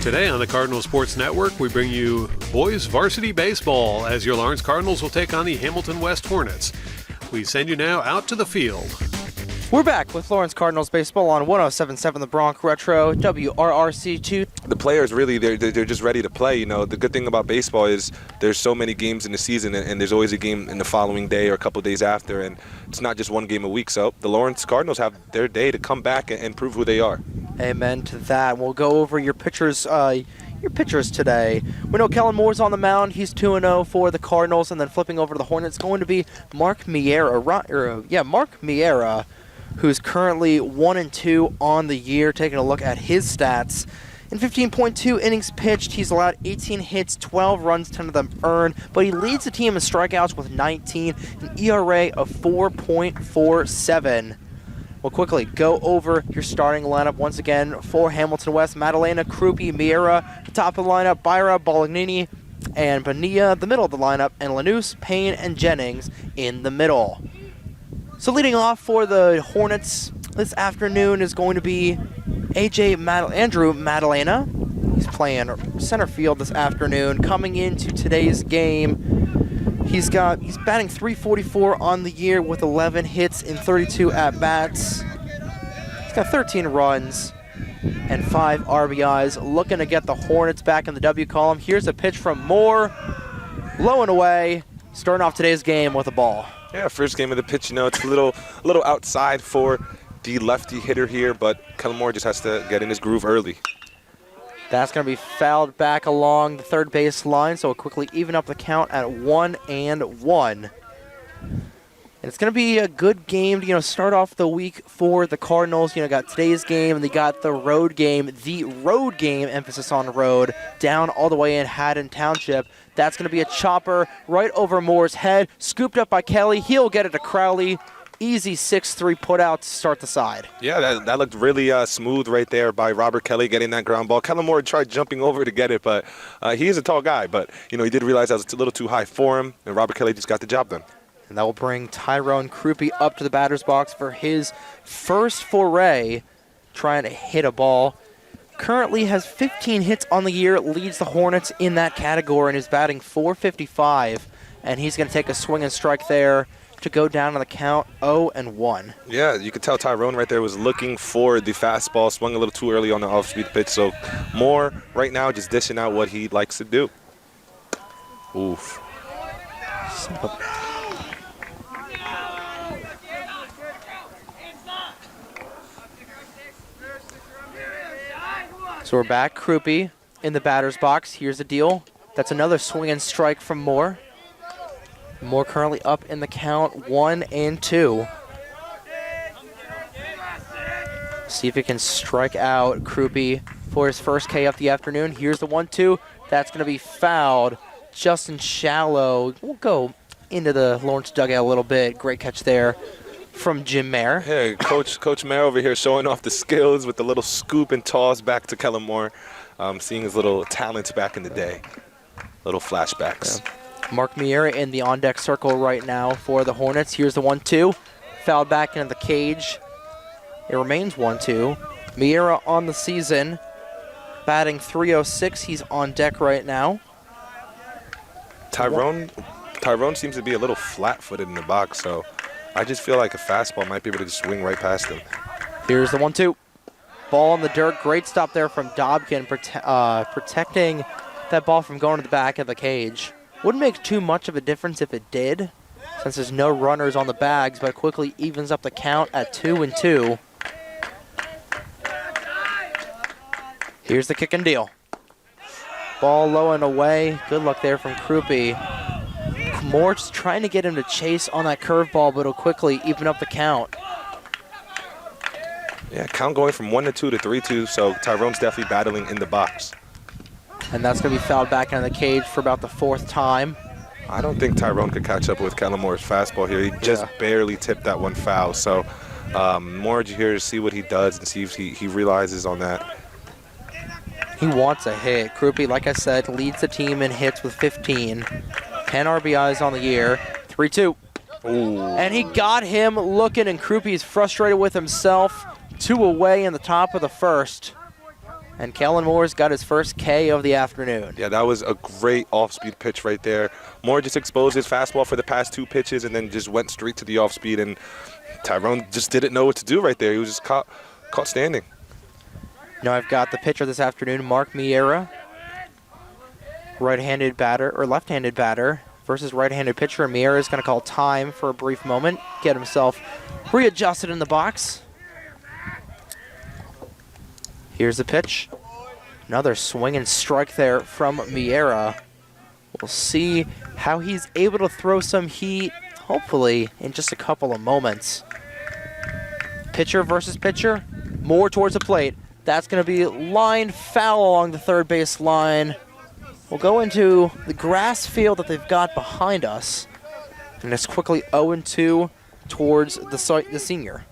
Today on the Cardinal Sports Network, we bring you boys varsity baseball as your Lawrence Cardinals will take on the Hamilton West Hornets. We send you now out to the field. We're back with Lawrence Cardinals baseball on 107.7 The Bronx Retro, WRRC2. The players really, they're just ready to play. You know, the good thing about baseball is there's so many games in the season, and there's always a game in the following day or a couple days after, and it's not just one game a week. So the Lawrence Cardinals have their day to come back and prove who they are. Amen to that. We'll go over your pitchers today. We know Kellen Moore's on the mound. He's 2-0 for the Cardinals, and then flipping over to the Hornets, going to be Mark Miera, who's currently 1-2 on the year. Taking a look at his stats. In 15.2 innings pitched, he's allowed 18 hits, 12 runs, 10 of them earned, but he leads the team in strikeouts with 19, an ERA of 4.47. We'll quickly go over your starting lineup once again for Hamilton West. Madalena, Krupe, Miera, the top of the lineup, Byra, Bolognini, and Bonilla, the middle of the lineup, and Lanús, Payne, and Jennings in the middle. So leading off for the Hornets this afternoon is going to be Andrew Madalena. He's playing center field this afternoon. Coming into today's game, he's batting .344 on the year with 11 hits in 32 at-bats. He's got 13 runs and 5 RBIs. Looking to get the Hornets back in the W column. Here's a pitch from Moore. Low and away. Starting off today's game with a ball. Yeah, first game of the pitch, you know, it's a little outside for the lefty hitter here, but Kellen Moore just has to get in his groove early. That's going to be fouled back along the third base line, so it'll quickly even up the count at 1-1. And it's going to be a good game to, start off the week for the Cardinals. Got today's game, and they got the road game, emphasis on road, down all the way in Haddon Township. That's going to be a chopper right over Moore's head, scooped up by Kelly. He'll get it to Crowley. Easy 6-3 put out to start the side. Yeah, that looked really smooth right there by Robert Kelly getting that ground ball. Kellen Moore tried jumping over to get it, but he is a tall guy. But, he did realize that was a little too high for him, and Robert Kelly just got the job done. And that will bring Tyrone Krupe up to the batter's box for his first foray trying to hit a ball. Currently has 15 hits on the year, leads the Hornets in that category, and is batting .455. And he's going to take a swing and strike there to go down on the count 0-1. Yeah, you could tell Tyrone right there was looking for the fastball, swung a little too early on the off-speed pitch. So Moore right now just dishing out what he likes to do. Oof. So we're back. Krupe in the batter's box. Here's the deal. That's another swing and strike from Moore. Moore currently up in the count 1-2. See if he can strike out Krupe for his first K of the afternoon. Here's the 1-2. That's going to be fouled. Justin Shallow will go into the Lawrence dugout a little bit. Great catch there from Jim Mayer. Hey, Coach Mayer over here showing off the skills with the little scoop and toss back to Kellen Moore. Seeing his little talents back in the day. Little flashbacks. Yeah. Mark Miera in the on-deck circle right now for the Hornets. Here's the 1-2. Fouled back into the cage. It remains 1-2. Miera on the season, batting .306. He's on deck right now. Tyrone seems to be a little flat-footed in the box, so I just feel like a fastball might be able to just swing right past him. Here's the 1-2. Ball in the dirt. Great stop there from Dobkin, protecting that ball from going to the back of the cage. Wouldn't make too much of a difference if it did, since there's no runners on the bags, but quickly evens up the count at 2-2. Here's the kick and deal. Ball low and away. Good luck there from Krupe. Moore just trying to get him to chase on that curveball, but it'll quickly even up the count. Yeah, count going from 1-2 to 3-2, so Tyrone's definitely battling in the box. And that's going to be fouled back into the cage for about the fourth time. I don't think Tyrone could catch up with Kellen Moore's fastball here. He just barely tipped that one foul. So More here to see what he does and see if he realizes on that. He wants a hit. Krupe, like I said, leads the team in hits with 15. 10 RBIs on the year. 3-2. Ooh. And he got him looking, and Krupe is frustrated with himself. 2 away in the top of the first. And Kellen Moore's got his first K of the afternoon. Yeah, that was a great off-speed pitch right there. Moore just exposed his fastball for the past 2 pitches and then just went straight to the off-speed, and Tyrone just didn't know what to do right there. He was just caught standing. Now I've got the pitcher this afternoon, Mark Miera. Right-handed batter, or left-handed batter versus right-handed pitcher. Miera is going to call time for a brief moment, get himself readjusted in the box. Here's the pitch. Another swing and strike there from Miera. We'll see how he's able to throw some heat, hopefully, in just a couple of moments. Pitcher versus pitcher. Moore towards the plate. That's going to be lined foul along the third base line. We'll go into the grass field that they've got behind us. And it's quickly 0-2 towards the senior.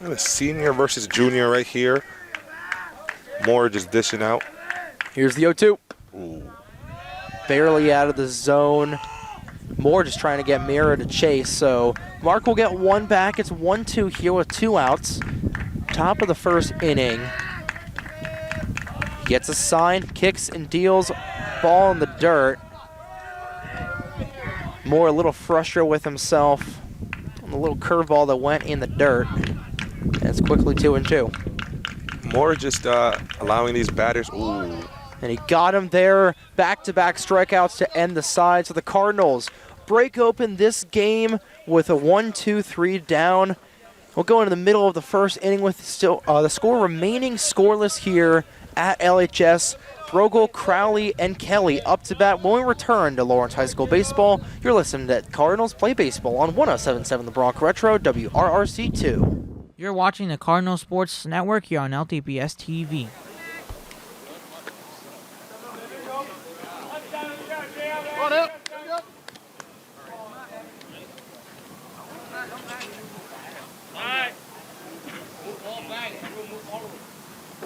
And the senior versus junior right here. Moore just dishing out. Here's the 0-2. Ooh. Barely out of the zone. Moore just trying to get Miera to chase. So Mark will get one back. It's 1-2 here with 2 outs. Top of the first inning. Gets a sign, kicks and deals, ball in the dirt. Moore a little frustrated with himself on the little curveball that went in the dirt. And it's quickly 2-2. Moore just allowing these batters. Ooh. And he got him there. Back-to-back strikeouts to end the side. So the Cardinals break open this game with a 1-2-3 down. We'll go into the middle of the first inning with still the score remaining scoreless here at LHS. Brogel, Crowley, and Kelly up to bat when we return to Lawrence High School Baseball. You're listening to Cardinals Play Baseball on 107.7 The Bronx Retro, WRRC2. You're watching the Cardinal Sports Network here on LTPS TV.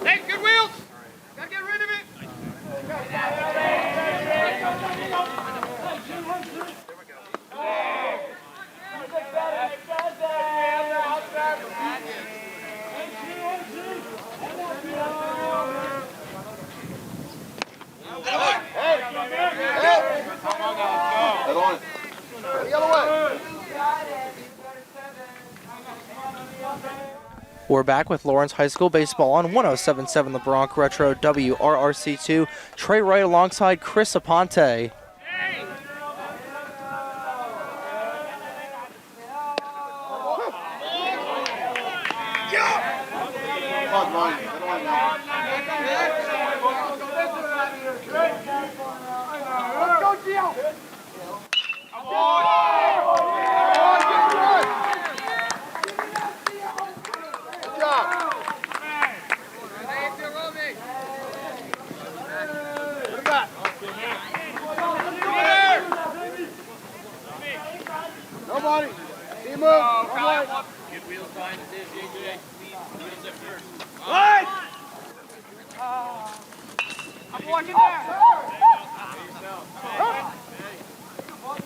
Hey, good wheels! Gotta get rid of it! We're back with Lawrence High School Baseball on 107.7 The Bronx Retro, WRRC2. Trey Wright alongside Chris Aponte.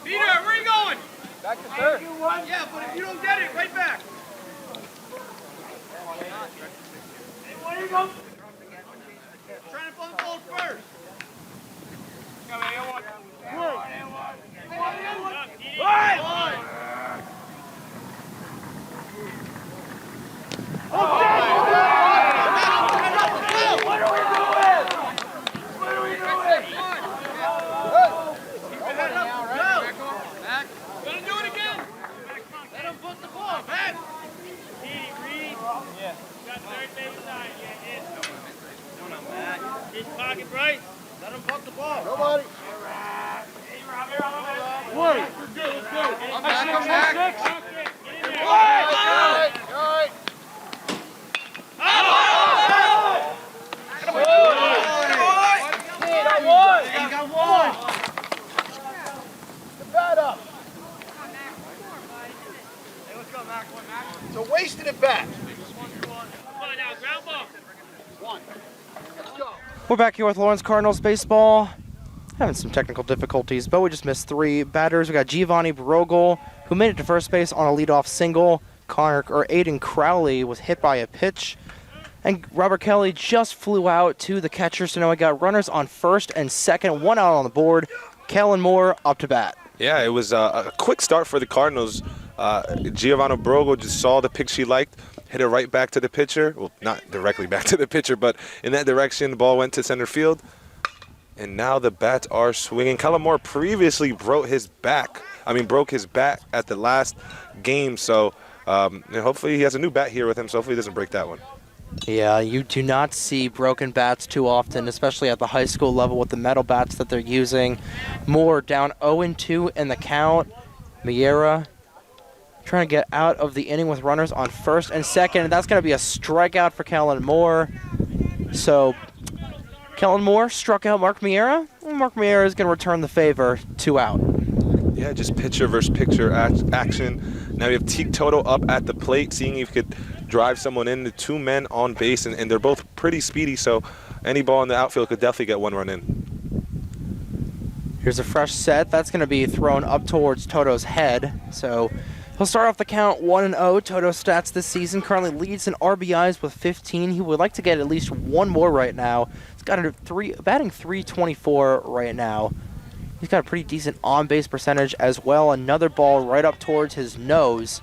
Peter, where are you going? Back to third. Yeah, but if you don't get it, right back. Where you go? Trying to bump ball first. Pocket right. Let him pump the ball. Nobody. Let's go. I'm back. Got one. Get that up. Hey, let's go, Mac. It's a wasted We're back here with Lawrence Cardinals baseball. Having some technical difficulties, but we just missed 3 batters. We got Giovanni Brogel, who made it to first base on a leadoff single. Aiden Crowley was hit by a pitch. And Robert Kelly just flew out to the catcher, so now we got runners on first and second, 1 out on the board. Kellen Moore up to bat. Yeah, it was a quick start for the Cardinals. Giovanni Brogel just saw the pitch he liked, hit it right back to the pitcher. Well, not directly back to the pitcher, but in that direction, the ball went to center field. And now the bats are swinging. Kellen Moore previously broke his back at the last game. So hopefully he has a new bat here with him, so hopefully he doesn't break that one. Yeah, you do not see broken bats too often, especially at the high school level with the metal bats that they're using. Moore down 0-2 in the count. Miera trying to get out of the inning with runners on first and second, and that's going to be a strikeout for Kellen Moore. So Kellen Moore struck out Mark Miera. Mark Miera is going to return the favor, 2 out. Yeah, just pitcher versus pitcher action. Now we have Teak Toto up at the plate, seeing if he could drive someone in. The 2 men on base, and they're both pretty speedy, so any ball in the outfield could definitely get 1 run in. Here's a fresh set. That's going to be thrown up towards Toto's head. So he'll start off the count 1-0. Toto's stats this season currently leads in RBIs with 15. He would like to get at least 1 more right now. He's got a batting .324 right now. He's got a pretty decent on-base percentage as well. Another ball right up towards his nose.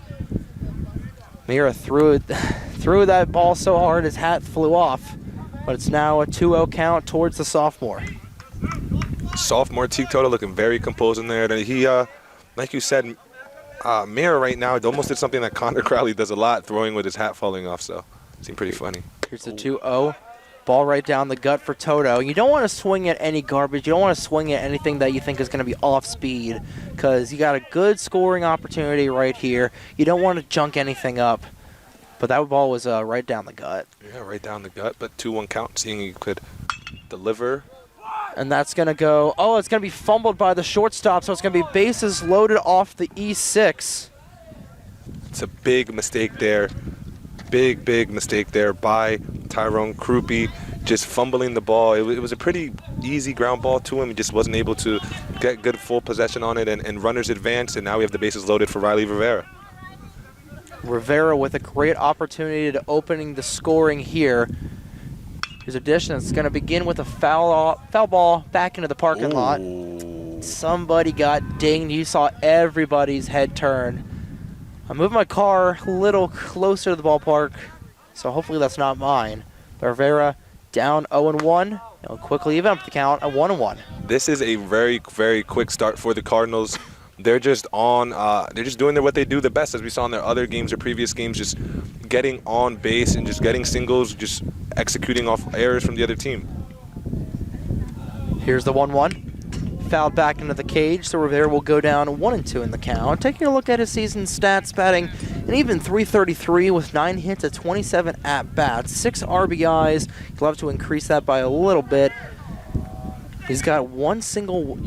Mira threw that ball so hard his hat flew off. But it's now a 2-0 count towards the sophomore. Sophomore Teak Toto looking very composed in there. He, like you said, Mira right now almost did something that Connor Crowley does a lot, throwing with his hat falling off, so it seemed pretty funny. Here's the 2-0. Ball right down the gut for Toto. You don't want to swing at any garbage. You don't want to swing at anything that you think is going to be off speed because you got a good scoring opportunity right here. You don't want to junk anything up. But that ball was right down the gut. Yeah, right down the gut, but 2-1 count, seeing you could deliver. And that's going to go, it's going to be fumbled by the shortstop, so it's going to be bases loaded off the E6. It's a big mistake there. Big mistake there by Tyrone Krupe, just fumbling the ball. It was a pretty easy ground ball to him. He just wasn't able to get good full possession on it, and runners advanced, and now we have the bases loaded for Riley Rivera. Rivera with a great opportunity to opening the scoring here. Here's a dish that's going to begin with a foul ball back into the parking lot. Somebody got dinged. You saw everybody's head turn. I moved my car a little closer to the ballpark, so hopefully that's not mine. But Rivera down 0-1. He'll quickly even up the count at 1-1. This is a very quick start for the Cardinals. They're just doing what they do the best, as we saw in their other games or previous games, just getting on base and just getting singles, just executing off errors from the other team. Here's the 1-1. Fouled back into the cage, so Rivera will go down 1-2 in the count. Taking a look at his season stats, batting an even .333 with 9 hits at 27 at-bats, 6 RBIs. He'd love to increase that by a little bit. He's got 7 singles,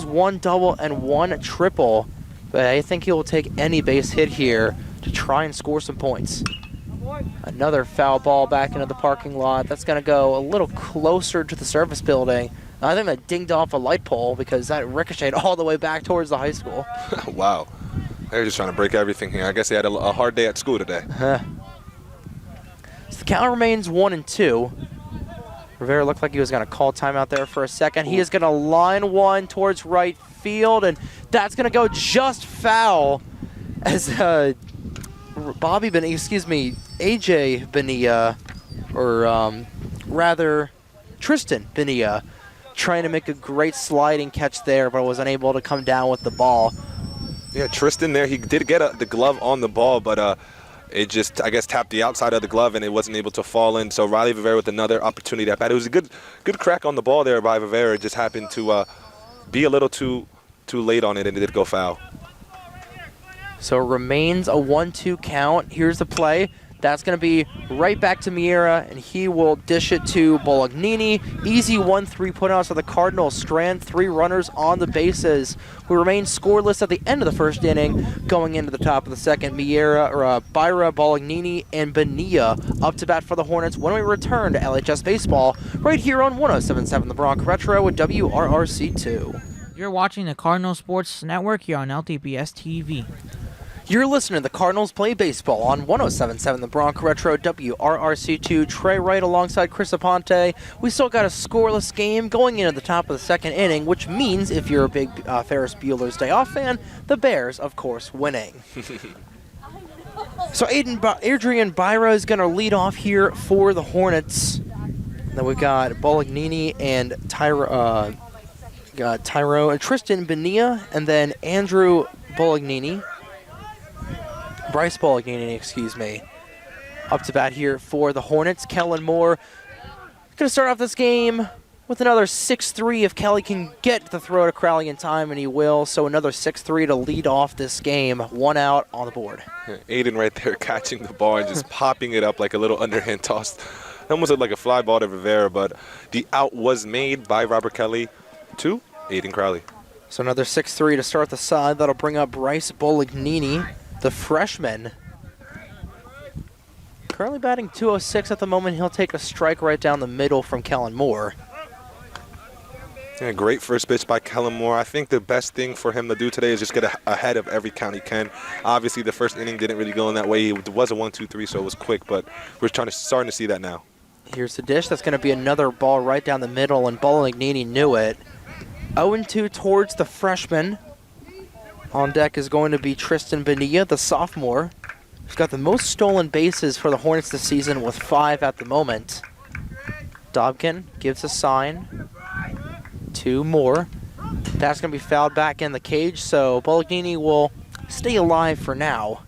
1 double, and 1 triple. But I think he will take any base hit here to try and score some points. Another foul ball back into the parking lot. That's going to go a little closer to the service building. I think that dinged off a light pole because that ricocheted all the way back towards the high school. Wow. They're just trying to break everything here. I guess they had a hard day at school today. So the count remains 1-2. Rivera looked like he was going to call timeout there for a second. He is going to line one towards right field, and that's going to go just foul as AJ Bonilla, or rather Tristan Bonilla, trying to make a great sliding catch there, but was unable to come down with the ball. Yeah, Tristan there, he did get the glove on the ball, but it just, I guess, tapped the outside of the glove and it wasn't able to fall in. So Riley Rivera with another opportunity at bat. It was a good crack on the ball there by Rivera. It just happened to be a little too late on it, and it did go foul. So it remains a 1-2 count. Here's the play. That's going to be right back to Miera, and he will dish it to Bolognini. Easy 1-3 put-out, so the Cardinals strand 3 runners on the bases. We remain scoreless at the end of the first inning. Going into the top of the second, Byra, Bolognini, and Bonilla up to bat for the Hornets when we return to LHS Baseball right here on 107.7 The Bronx Retro with WRRC2. You're watching the Cardinal Sports Network here on LTPS TV. You're listening to the Cardinals Play Baseball on 107.7 The Bronx Retro, WRRC2. Trey Wright alongside Chris Aponte. We still got a scoreless game going into the top of the second inning, which means if you're a big Ferris Bueller's Day Off fan, the Bears, of course, winning. So Adrian Byra is going to lead off here for the Hornets. Then we've got Bolognini and Tyro and Tristan Bonilla, and then Andrew Bolognini. Bryce Bolognini, excuse me, up to bat here for the Hornets. Kellen Moore going to start off this game with another 6-3 if Kelly can get the throw to Crowley in time, and he will. So another 6-3 to lead off this game. 1 out on the board. Aiden right there catching the ball and just popping it up like a little underhand toss. It almost looked like a fly ball to Rivera, but the out was made by Robert Kelly to Aiden Crowley. So another 6-3 to start the side. That'll bring up Bryce Bolognini, the freshman. Currently batting .206 at the moment. He'll take a strike right down the middle from Kellen Moore. Yeah, great first pitch by Kellen Moore. I think the best thing for him to do today is just get ahead of every count he can. Obviously, the first inning didn't really go in that way. It was a 1-2-3, so it was quick, but we're starting to see that now. Here's the dish. That's going to be another ball right down the middle, and Bolognini knew it. 0-2 towards the freshman. On deck is going to be Tristan Bonilla, the sophomore. He's got the most stolen bases for the Hornets this season with 5 at the moment. Dobkin gives a sign. 2 more. That's going to be fouled back in the cage, so Bolognini will stay alive for now.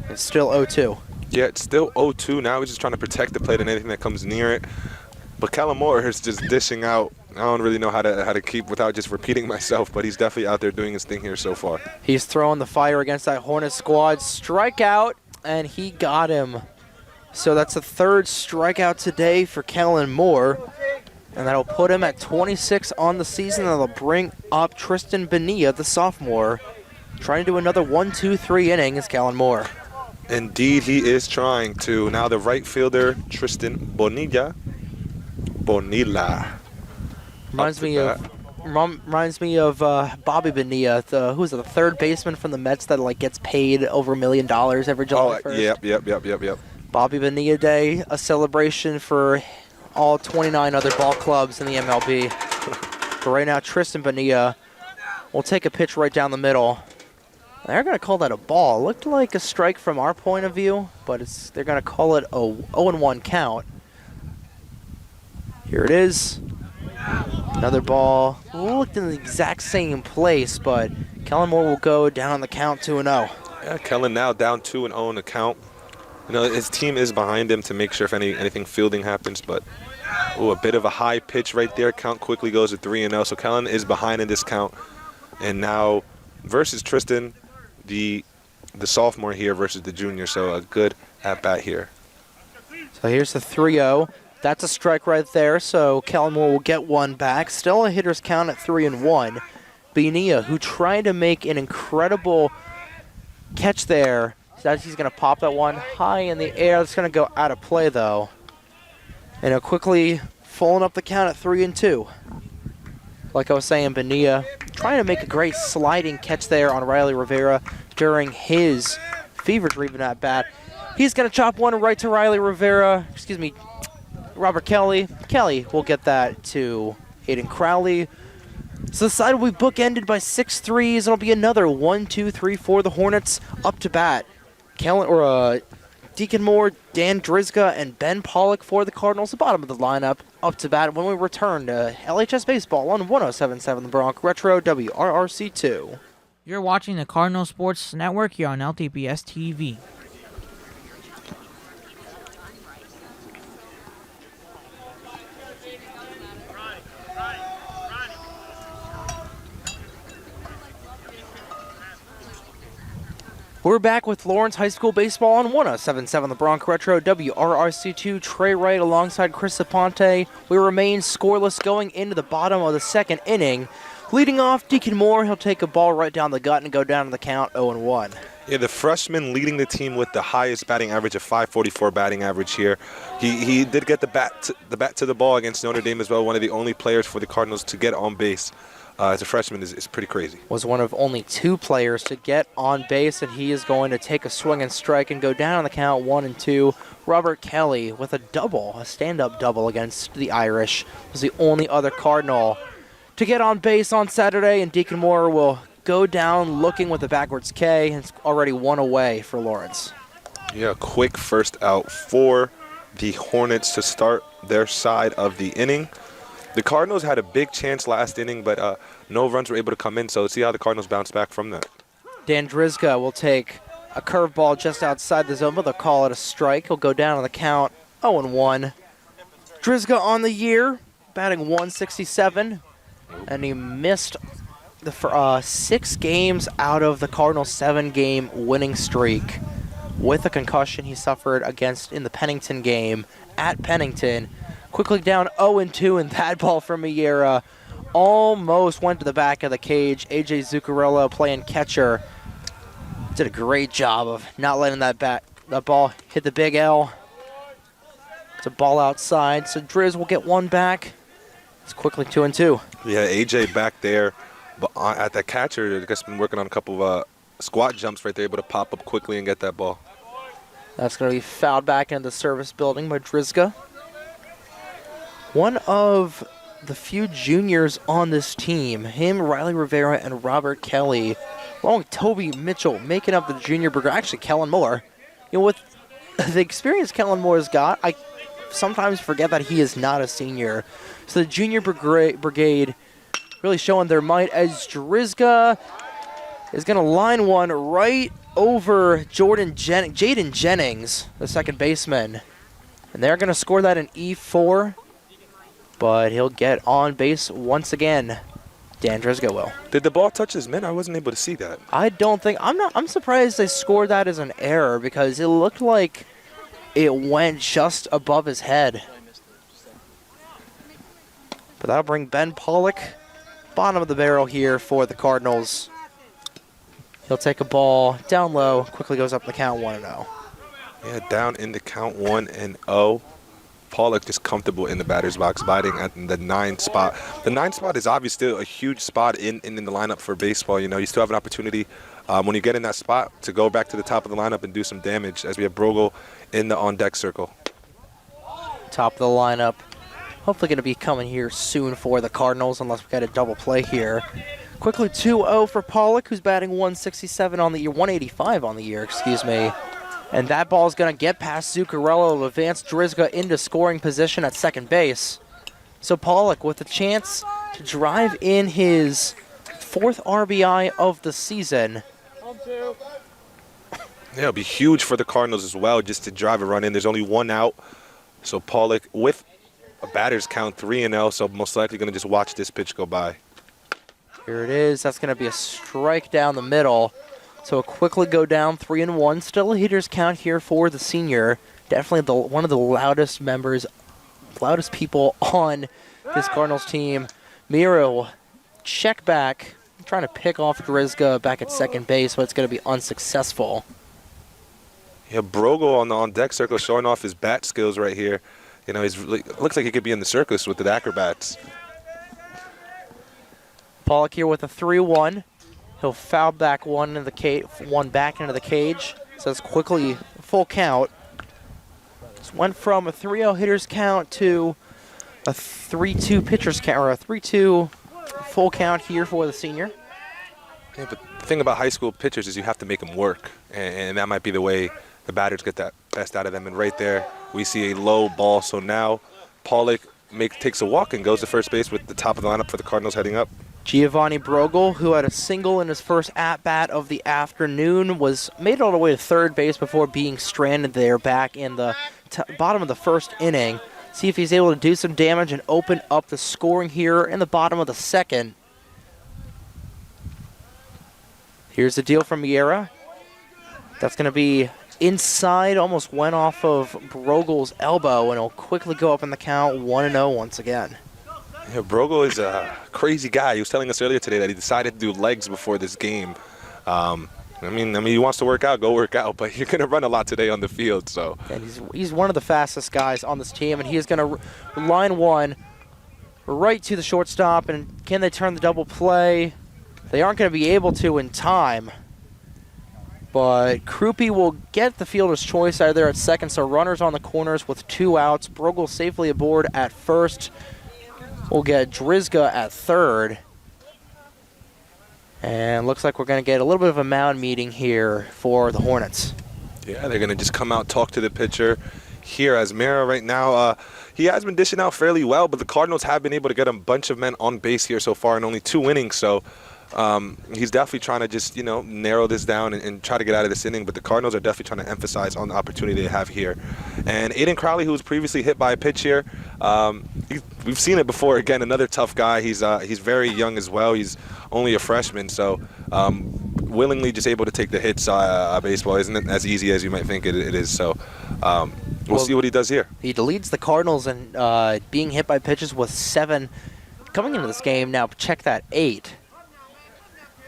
It's still 0-2. Yeah, it's still 0-2. Now he's just trying to protect the plate and anything that comes near it. But Kellen Moore is just dishing out. I don't really know how to keep without just repeating myself, but he's definitely out there doing his thing here so far. He's throwing the fire against that Hornets squad. Strikeout, and he got him. So that's the 3rd strikeout today for Kellen Moore, and that'll put him at 26 on the season. That'll bring up Tristan Bonilla, the sophomore, trying to do another 1-2-3 inning is Kellen Moore. Indeed, he is trying to. Now the right fielder, Tristan Bonilla. Reminds me of Bobby Bonilla, who's the 3rd baseman from the Mets that gets paid over $1 million every July 1st. Yep. Bobby Bonilla Day, a celebration for all 29 other ball clubs in the MLB. But right now, Tristan Bonilla will take a pitch right down the middle. They're going to call that a ball. It looked like a strike from our point of view, but they're going to call it a 0-1 count. Here it is. Another ball. Looked in the exact same place, but Kellen Moore will go down on the count 2-0. Yeah, Kellen now down 2-0 in the count. You know, his team is behind him to make sure if anything fielding happens, but a bit of a high pitch right there. Count quickly goes to 3-0, so Kellen is behind in this count. And now versus Tristan, the sophomore here versus the junior, so a good at-bat here. So here's the 3-0. That's a strike right there, so Kellen Moore will get one back. Still a hitter's count at 3-1. Bonilla, who tried to make an incredible catch there, he's going to pop that one high in the air. It's going to go out of play, though. And quickly following up the count at 3-2. Like I was saying, Bonilla trying to make a great sliding catch there on Riley Rivera during his fever dream at bat. He's going to chop one right to Riley Rivera. Robert Kelly. Kelly will get that to Aiden Crowley. So the side will be bookended by 6 threes. It'll be another 1-2-3 for the Hornets up to bat. Deacon Moore, Dan Drizga, and Ben Pollock for the Cardinals, the bottom of the lineup, up to bat when we return to LHS Baseball on 107.7 The Bronx Retro WRRC2. You're watching the Cardinal Sports Network here on LTPS TV. We're back with Lawrence High School baseball on 107.7 The Bronx Retro, WRRC2. Trey Wright alongside Chris Aponte. We remain scoreless going into the bottom of the second inning. Leading off, Deacon Moore, he'll take a ball right down the gut and go down to the count 0-1. Yeah, the freshman leading the team with the highest batting average of 544 batting average here. He did get the bat to the ball against Notre Dame as well. One of the only players for the Cardinals to get on base as a freshman is pretty crazy. Was one of only 2 players to get on base, and he is going to take a swing and strike and go down on the count 1-2. Robert Kelly with a double, a stand-up double against the Irish, was the only other Cardinal to get on base on Saturday, and Deacon Moore will go down looking with a backwards K, and it's already 1 away for Lawrence. Yeah, quick first out for the Hornets to start their side of the inning. The Cardinals had a big chance last inning, but no runs were able to come in, so let's see how the Cardinals bounce back from that. Dan Drizga will take a curveball just outside the zone, but they'll call it a strike. He'll go down on the count 0-1. Drizga on the year, batting 167, and he missed the 6 games out of the Cardinals' 7-game winning streak with a concussion he suffered in the Pennington game at Pennington. Quickly down 0-2, and that ball from Miera almost went to the back of the cage. A.J. Zuccarello playing catcher did a great job of not letting that ball hit the big L. It's a ball outside, so Driz will get one back. It's quickly 2-2. Yeah, A.J. back there but at that catcher. I guess been working on a couple of squat jumps right there, able to pop up quickly and get that ball. That's going to be fouled back into the service building by Drizga. One of the few juniors on this team, him, Riley Rivera, and Robert Kelly, along with Toby Mitchell, making up the junior brigade. Actually, Kellen Moore. With the experience Kellen Moore's got, I sometimes forget that he is not a senior. So the junior brigade really showing their might as Drizga is going to line one right over Jaden Jennings, the second baseman. And they're going to score that in E4. But he'll get on base once again. Dan Drizga will. Did the ball touch his mitt? I wasn't able to see that. I don't think I'm surprised they scored that as an error because it looked like it went just above his head. But that'll bring Ben Pollock bottom of the barrel here for the Cardinals. He'll take a ball down low, quickly goes up the count 1-0. Yeah, down in the count 1-0. Pollock is comfortable in the batter's box, batting at the 9 spot. The 9 spot is obviously still a huge spot in the lineup for baseball. You know, you still have an opportunity when you get in that spot to go back to the top of the lineup and do some damage, as we have Brogel in the on-deck circle. Top of the lineup. Hopefully going to be coming here soon for the Cardinals, unless we got a double play here. Quickly 2-0 for Pollock, who's batting 167 on the year, 185 on the year, excuse me. And that ball is going to get past Zuccarello to advance Drizga into scoring position at second base. So Pollock with a chance to drive in his 4th RBI of the season. Yeah, it'll be huge for the Cardinals as well, just to drive a run in. There's only 1 out. So Pollock with a batter's count 3-0, so most likely going to just watch this pitch go by. Here it is. That's going to be a strike down the middle. So it'll quickly go down 3-1. Still a hitter's count here for the senior. Definitely one of the loudest people on this Cardinals team. Mira will check back, trying to pick off Drizga back at second base, but it's going to be unsuccessful. Yeah, Brogel on the on-deck circle showing off his bat skills right here. You know, looks like he could be in the circus with the acrobats. Pollock here with a 3-1. He'll foul back one back into the cage. So it's quickly full count. Just went from a 3-0 hitter's count to a 3-2 pitcher's count, or a 3-2 full count here for the senior. Yeah, but the thing about high school pitchers is you have to make them work, and that might be the way the batters get that best out of them. And right there, we see a low ball. So now Pollock takes a walk and goes to first base with the top of the lineup for the Cardinals heading up. Giovanni Brogel, who had a single in his first at-bat of the afternoon, made it all the way to third base before being stranded there back in the bottom of the first inning. See if he's able to do some damage and open up the scoring here in the bottom of the second. Here's the deal from Miera. That's going to be inside, almost went off of Brogel's elbow, and it'll quickly go up in the count, 1-0 once again. Yeah, Brogel is a crazy guy. He was telling us earlier today that he decided to do legs before this game. I mean, he wants to work out, go work out, but you're going to run a lot today on the field. So. And he's one of the fastest guys on this team, and he is going to line one right to the shortstop. And can they turn the double play? They aren't going to be able to in time. But Krupe will get the fielder's choice out of there at second, so runners on the corners with 2 outs. Brogel safely aboard at first. We'll get Drizga at third. And looks like we're going to get a little bit of a mound meeting here for the Hornets. Yeah, they're going to just come out, talk to the pitcher. Here, as Mara right now, he has been dishing out fairly well, but the Cardinals have been able to get a bunch of men on base here so far in only 2 innings. So he's definitely trying to just, narrow this down and try to get out of this inning. But the Cardinals are definitely trying to emphasize on the opportunity they have here. And Aiden Crowley, who was previously hit by a pitch here, we've seen it before. Again, another tough guy. He's very young as well. He's only a freshman, so willingly just able to take the hits. Baseball isn't as easy as you might think it is. So we'll see what he does here. He leads the Cardinals in being hit by pitches with 7 coming into this game. Now check that 8.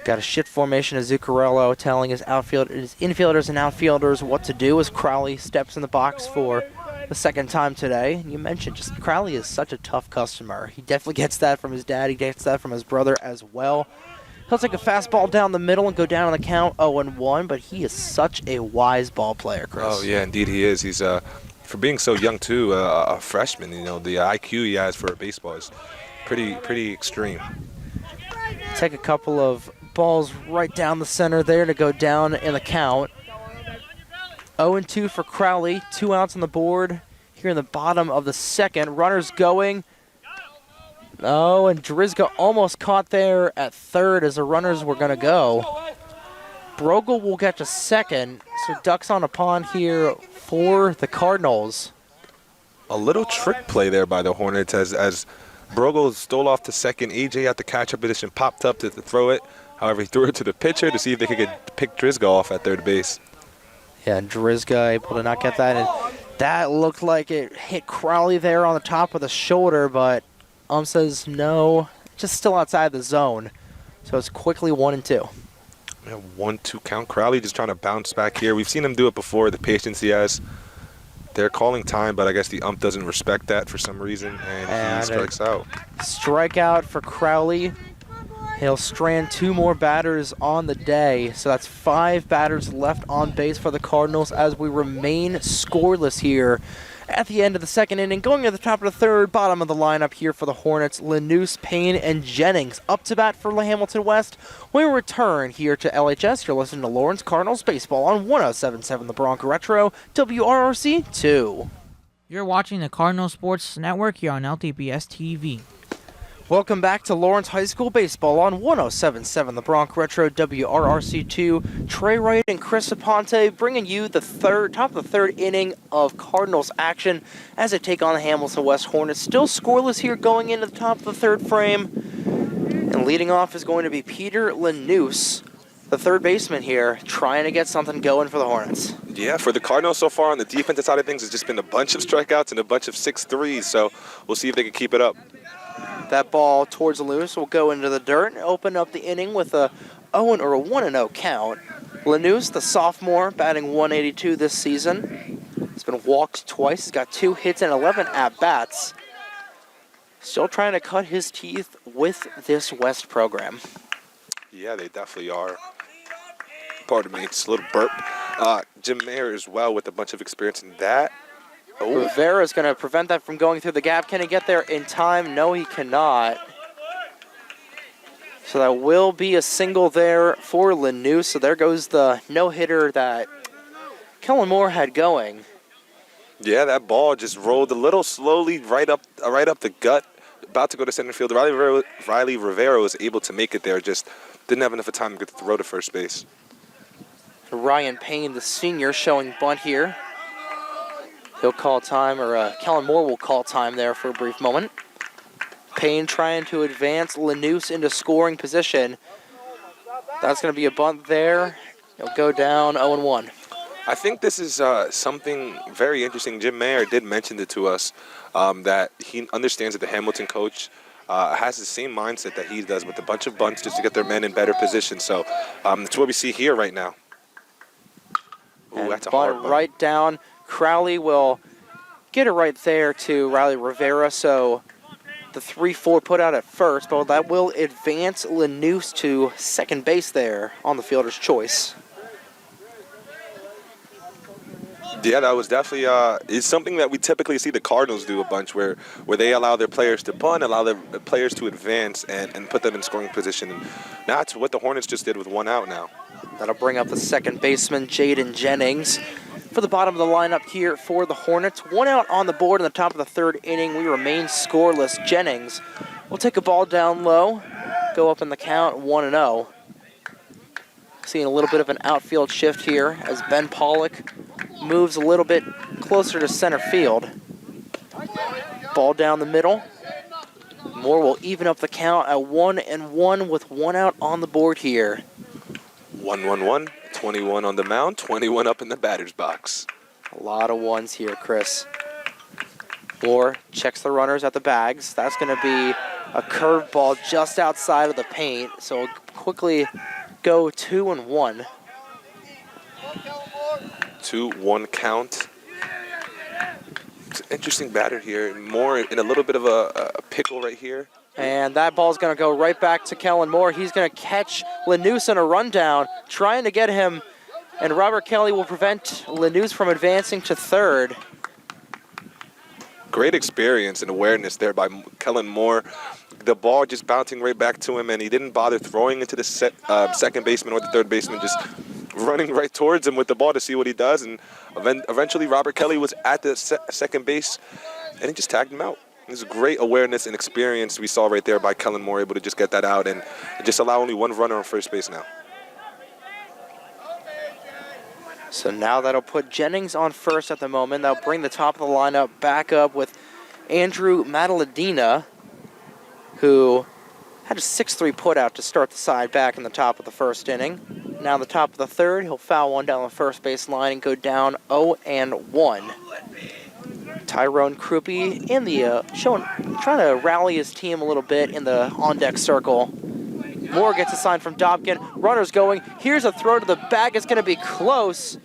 Got a shift formation of Zuccarello telling his infielders and outfielders what to do as Crowley steps in the box for the second time today. And you mentioned just Crowley is such a tough customer. He definitely gets that from his dad. He gets that from his brother as well. He'll take a fastball down the middle and go down on the count 0-1, but he is such a wise ball player, Chris. Oh, yeah, indeed he is. He's, for being so young, too, a freshman, the IQ he has for baseball is pretty extreme. Take a couple of balls right down the center there to go down in the count. 0-2 for Crowley, 2 outs on the board here in the bottom of the second. Runners going. Oh, and Drizga almost caught there at third as the runners were going to go. Brogel will get to second, so ducks on a pond here for the Cardinals. A little trick play there by the Hornets as Brogel stole off to second. AJ at the catcher position popped up to throw it. However, he threw it to the pitcher to see if they could pick Drizga off at third base. Yeah, Drizga able to not get that. And that looked like it hit Crowley there on the top of the shoulder, but says no, just still outside the zone. So it's quickly 1-2. Yeah, 1-2 count. Crowley just trying to bounce back here. We've seen him do it before, the patience he has. They're calling time, but I guess the ump doesn't respect that for some reason, and he strikes out. Strikeout for Crowley. He'll strand 2 more batters on the day, so that's 5 batters left on base for the Cardinals as we remain scoreless here at the end of the second inning. Going to the top of the third, bottom of the lineup here for the Hornets, Lanús, Payne, and Jennings up to bat for Hamilton West. We return here to LHS. You're listening to Lawrence Cardinals Baseball on 107.7 The Bronco Retro, WRRC 2. You're watching the Cardinal Sports Network here on LTPS TV. Welcome back to Lawrence High School Baseball on 107.7 The Bronco Retro, WRRC2. Trey Wright and Chris Aponte bringing you the top of the third inning of Cardinals action as they take on the Hamilton West Hornets. Still scoreless here going into the top of the third frame. And leading off is going to be Peter Lanús, the third baseman here, trying to get something going for the Hornets. Yeah, for the Cardinals so far on the defensive side of things, it's just been a bunch of strikeouts and a bunch of 6-3s. So we'll see if they can keep it up. That ball towards Lanús will go into the dirt and open up the inning with a 1-0 count. Lanús, the sophomore, batting 182 this season. He's been walked twice. He's got 2 hits and 11 at-bats. Still trying to cut his teeth with this West program. Yeah, they definitely are. Pardon me, it's a little burp. Jim Mayer as well with a bunch of experience in that. Oh. Rivera is going to prevent that from going through the gap. Can he get there in time? No, he cannot. So that will be a single there for Lanús. So there goes the no-hitter that Kellen Moore had going. Yeah, that ball just rolled a little slowly right up the gut. About to go to center field. Riley Rivera was able to make it there. Just didn't have enough time to get the throw to first base. Ryan Payne, the senior, showing bunt here. He'll call time, or Kellen Moore will call time there for a brief moment. Payne trying to advance Lanús into scoring position. That's going to be a bunt there. He'll go down 0-1. I think this is something very interesting. Jim Mayer did mention it to us, that he understands that the Hamilton coach has the same mindset that he does, with a bunch of bunts just to get their men in better position. So that's what we see here right now. Ooh, And that's a bunt hard bunt. right down. Crowley will get it right there to Riley Rivera. So the 3-4 put out at first, but that will advance Lanús to second base there on the fielder's choice. Yeah, that was definitely it's something that we typically see the Cardinals do a bunch, where they allow their players to bunt, allow their players to advance, and put them in scoring position. And that's what the Hornets just did with one out now. That'll bring up the second baseman, Jaden Jennings. For the bottom of the lineup here for the Hornets, one out on the board in the top of the third inning. We remain scoreless. Jennings will take a ball down low, go up in the count 1-0. Seeing a little bit of an outfield shift here as Ben Pollock moves a little bit closer to center field. Ball down the middle. Moore will even up the count at 1-1 with one out on the board here. 1-1-1, 21 on the mound, 21 up in the batter's box. A lot of ones here, Chris. Moore checks the runners at the bags. That's going to be a curveball just outside of the paint. So we'll quickly go 2-1. 2-1 count. It's an interesting batter here. Moore in a little bit of a pickle right here. And that ball's going to go right back to Kellen Moore. He's going to catch Lanús in a rundown, trying to get him. And Robert Kelly will prevent Lanús from advancing to third. Great experience and awareness there by Kellen Moore. The ball just bouncing right back to him, and he didn't bother throwing it to the second baseman or the third baseman, just running right towards him with the ball to see what he does. And eventually Robert Kelly was at the second base, and he just tagged him out. There's a great awareness and experience we saw right there by Kellen Moore, able to just get that out and just allow only one runner on first base now. So now that'll put Jennings on first at the moment. That'll bring the top of the lineup back up with Andrew Mataladina, who had a 6-3 putout to start the side back in the top of the first inning. Now the top of the third, he'll foul one down the first base line and go down 0-1. Tyrone Kruppe in the trying to rally his team a little bit in the on-deck circle. Moore gets a sign from Dobkin. Runner's going. Here's a throw to the bag. It's going to be close.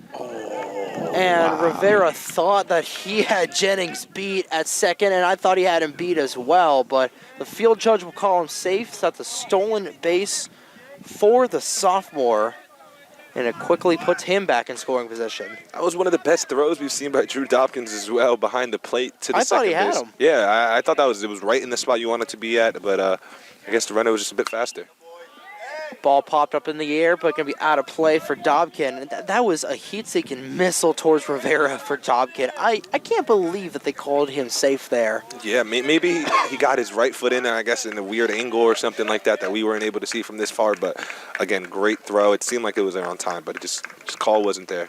And Rivera thought that he had Jennings beat at second, and I thought he had him beat as well. But the field judge will call him safe. So that's a stolen base for the sophomore. And it quickly puts him back in scoring position. That was one of the best throws we've seen by Drew Dobkins as well, behind the plate to the second base. I thought he had him. Yeah, I thought it was right in the spot you wanted to be at, but I guess the runner was just a bit faster. Ball popped up in the air, but going to be out of play for Dobkin. And that was a heat-seeking missile towards Rivera for Dobkin. I can't believe that they called him safe there. Yeah, maybe he got his right foot in there, I guess, in a weird angle or something like that we weren't able to see from this far. But, again, great throw. It seemed like it was there on time, but just call wasn't there.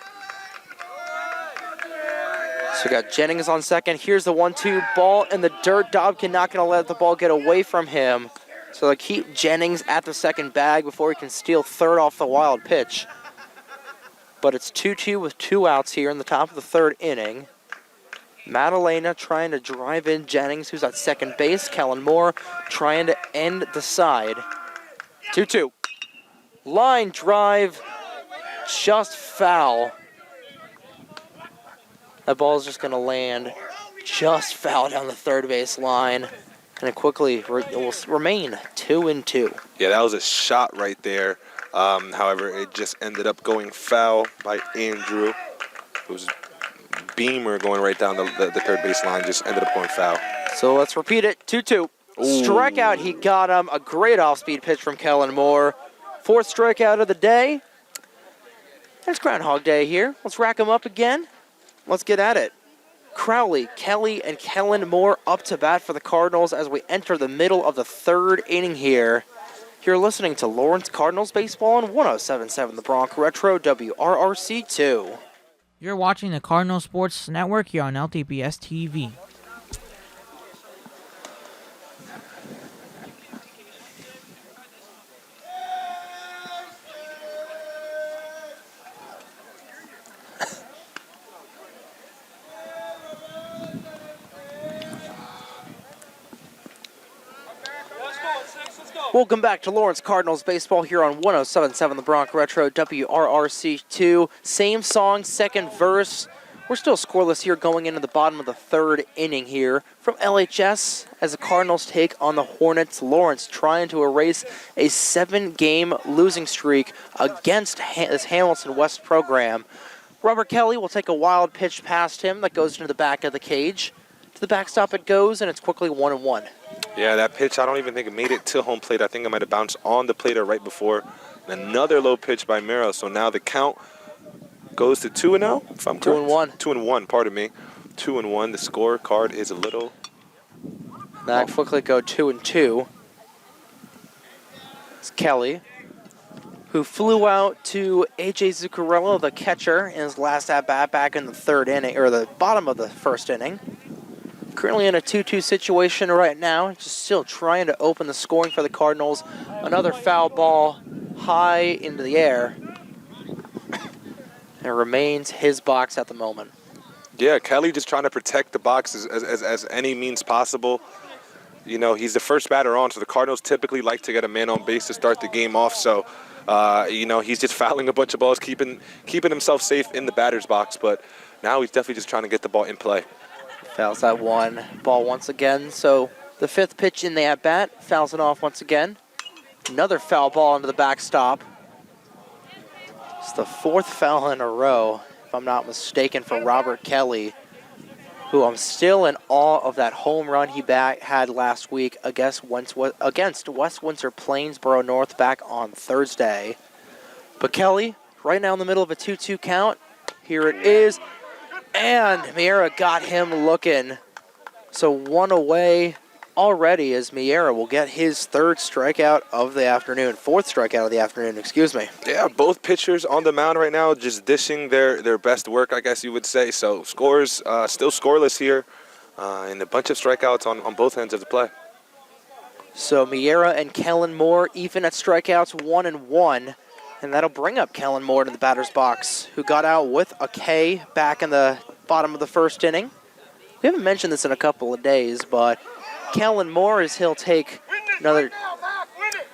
So we got Jennings on second. Here's the 1-2 ball in the dirt. Dobkin not going to let the ball get away from him. So they keep Jennings at the second bag before he can steal third off the wild pitch. But it's 2-2 with 2 outs here in the top of the third inning. Madalena trying to drive in Jennings, who's at second base. Kellen Moore trying to end the side. 2-2. Line drive, just foul. That ball's just going to land just foul down the third base line. And it quickly will remain 2-2. Yeah, that was a shot right there. However, it just ended up going foul by Andrew. It was Beamer going right down the third base line, just ended up going foul. So let's repeat it. 2-2. Strikeout, he got him. A great off-speed pitch from Kellen Moore. 4th strikeout of the day. There's Groundhog Day here. Let's rack them up again. Let's get at it. Crowley, Kelly, and Kellen Moore up to bat for the Cardinals as we enter the middle of the third inning here. You're listening to Lawrence Cardinals Baseball on 107.7 The Bronx Retro WRRC2. You're watching the Cardinal Sports Network here on LTPS TV. Welcome back to Lawrence Cardinals baseball here on 107.7 The Bronx Retro WRRC2. Same song, second verse. We're still scoreless here going into the bottom of the third inning here from LHS as the Cardinals take on the Hornets. Lawrence trying to erase a 7-game losing streak against this Hamilton West program. Robert Kelly will take a wild pitch past him that goes into the back of the cage. To the backstop it goes, and it's quickly 1-1. Yeah, that pitch, I don't even think it made it to home plate. I think it might have bounced on the plate or right before. And another low pitch by Miro. So now the count goes to 2-0, if I'm correct. 2-1. 2-1, pardon me. 2-1. The scorecard is a little... That quickly go 2-2. It's Kelly, who flew out to A.J. Zuccarello, the catcher, in his last at-bat back in the third inning, or the bottom of the first inning. Currently in a 2-2 situation right now, just still trying to open the scoring for the Cardinals. Another foul ball high into the air. It remains his box at the moment. Yeah, Kelly just trying to protect the box as any means possible. You know, he's the first batter on, so the Cardinals typically like to get a man on base to start the game off. So, you know, he's just fouling a bunch of balls, keeping himself safe in the batter's box. But now he's definitely just trying to get the ball in play. Fouls that one ball once again. So the fifth pitch in the at-bat, fouls it off once again. Another foul ball into the backstop. It's the fourth foul in a row, if I'm not mistaken, for Robert Kelly, who I'm still in awe of that home run he had last week against West Windsor Plainsboro North back on Thursday. But Kelly, right now in the middle of a 2-2 count. Here it is. And Miera got him looking. So one away already as Miera will get his fourth strikeout of the afternoon, excuse me. Yeah, both pitchers on the mound right now just dishing their best work, I guess you would say. So scores still scoreless here and a bunch of strikeouts on both ends of the play. So Miera and Kellen Moore even at strikeouts 1-1. And that'll bring up Kellen Moore to the batter's box, who got out with a K back in the bottom of the first inning. We haven't mentioned this in a couple of days, but Kellen Moore, he'll take another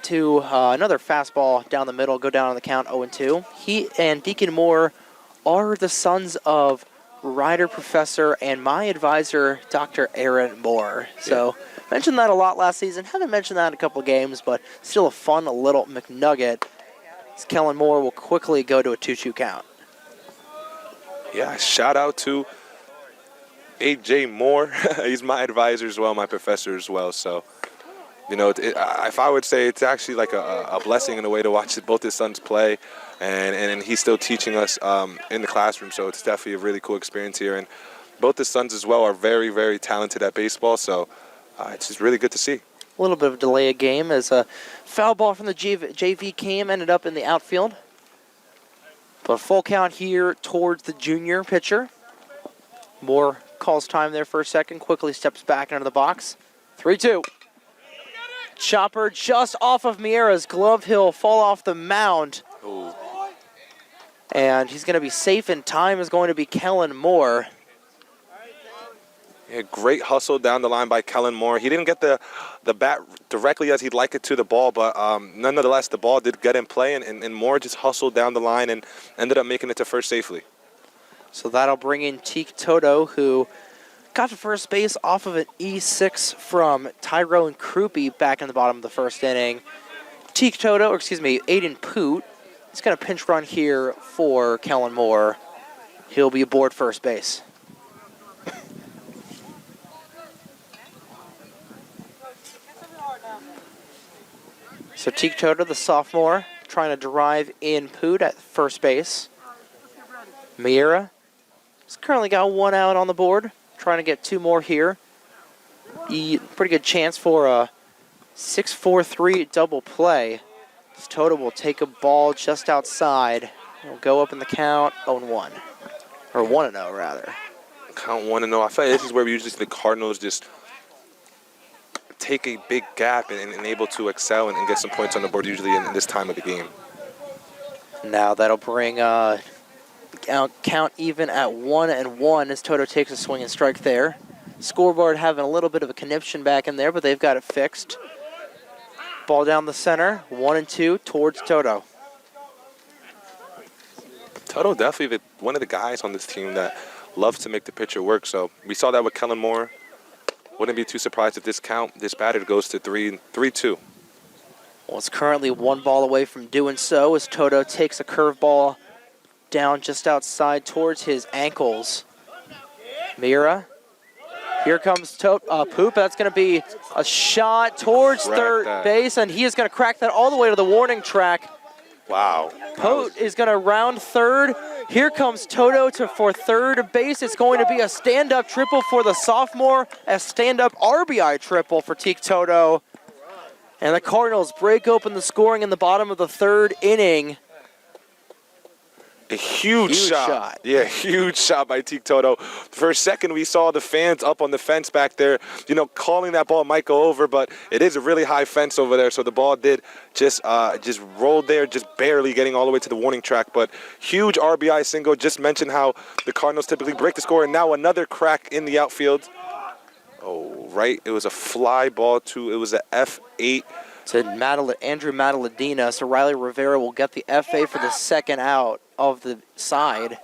fastball down the middle, go down on the count 0-2. He and Deacon Moore are the sons of writer, professor, and my advisor, Dr. Aaron Moore. So mentioned that a lot last season. Haven't mentioned that in a couple of games, but still a fun little McNugget. Kellen Moore will quickly go to a 2-2 count. Yeah, shout out to A.J. Moore. He's my advisor as well, my professor as well. So, you know, if I would say it's actually like a blessing in a way to watch both his sons play. And he's still teaching us in the classroom. So it's definitely a really cool experience here. And both his sons as well are very, very talented at baseball. So it's just really good to see. A little bit of a delay of game as a foul ball from the JV came, ended up in the outfield. But full count here towards the junior pitcher. Moore calls time there for a second, quickly steps back into the box. 3-2. Chopper just off of Miera's glove. He'll fall off the mound. Ooh. And he's going to be safe in time is going to be Kellen Moore. Yeah, great hustle down the line by Kellen Moore. He didn't get the bat directly as he'd like it to the ball, but nonetheless, the ball did get in play, and Moore just hustled down the line and ended up making it to first safely. So that'll bring in Teak Toto, who got to first base off of an E6 from Tyrone Krupe back in the bottom of the first inning. Aiden Poot, he's got a pinch run here for Kellen Moore. He'll be aboard first base. So Teak Toto, the sophomore, trying to drive in Poot at first base. Miera has currently got one out on the board, trying to get two more here. Pretty good chance for a 6-4-3 double play. This Toto will take a ball just outside. It'll go up in the count 0-1. Or 1-0, rather. Count 1-0. I feel like this is where we usually see the Cardinals just take a big gap and able to excel and get some points on the board usually in this time of the game. Now that'll bring count even at 1-1 as Toto takes a swing and strike there. Scoreboard having a little bit of a conniption back in there, but they've got it fixed. Ball down the center, 1-2 towards Toto. Toto definitely one of the guys on this team that loves to make the pitcher work. So we saw that with Kellen Moore. Wouldn't be too surprised if this batter goes to 3-2. Well, it's currently 1 ball away from doing so as Toto takes a curveball down just outside towards his ankles. Mira. Here comes Poop. That's going to be a shot towards third base, and he is going to crack that all the way to the warning track. Wow. Pope is going to round third. Here comes Toto for third base. It's going to be a stand-up triple for the sophomore, a stand-up RBI triple for Teak Toto. And the Cardinals break open the scoring in the bottom of the third inning. A huge shot. Yeah, huge shot by Teak Toto. For a second, we saw the fans up on the fence back there, calling that ball might go over, but it is a really high fence over there, so the ball did just roll there, just barely getting all the way to the warning track. But huge RBI single. Just mentioned how the Cardinals typically break the score, and now another crack in the outfield. Oh, right. It was a fly ball it was a F8. To Andrew Mataladina, so Riley Rivera will get the FA for the second out of the side.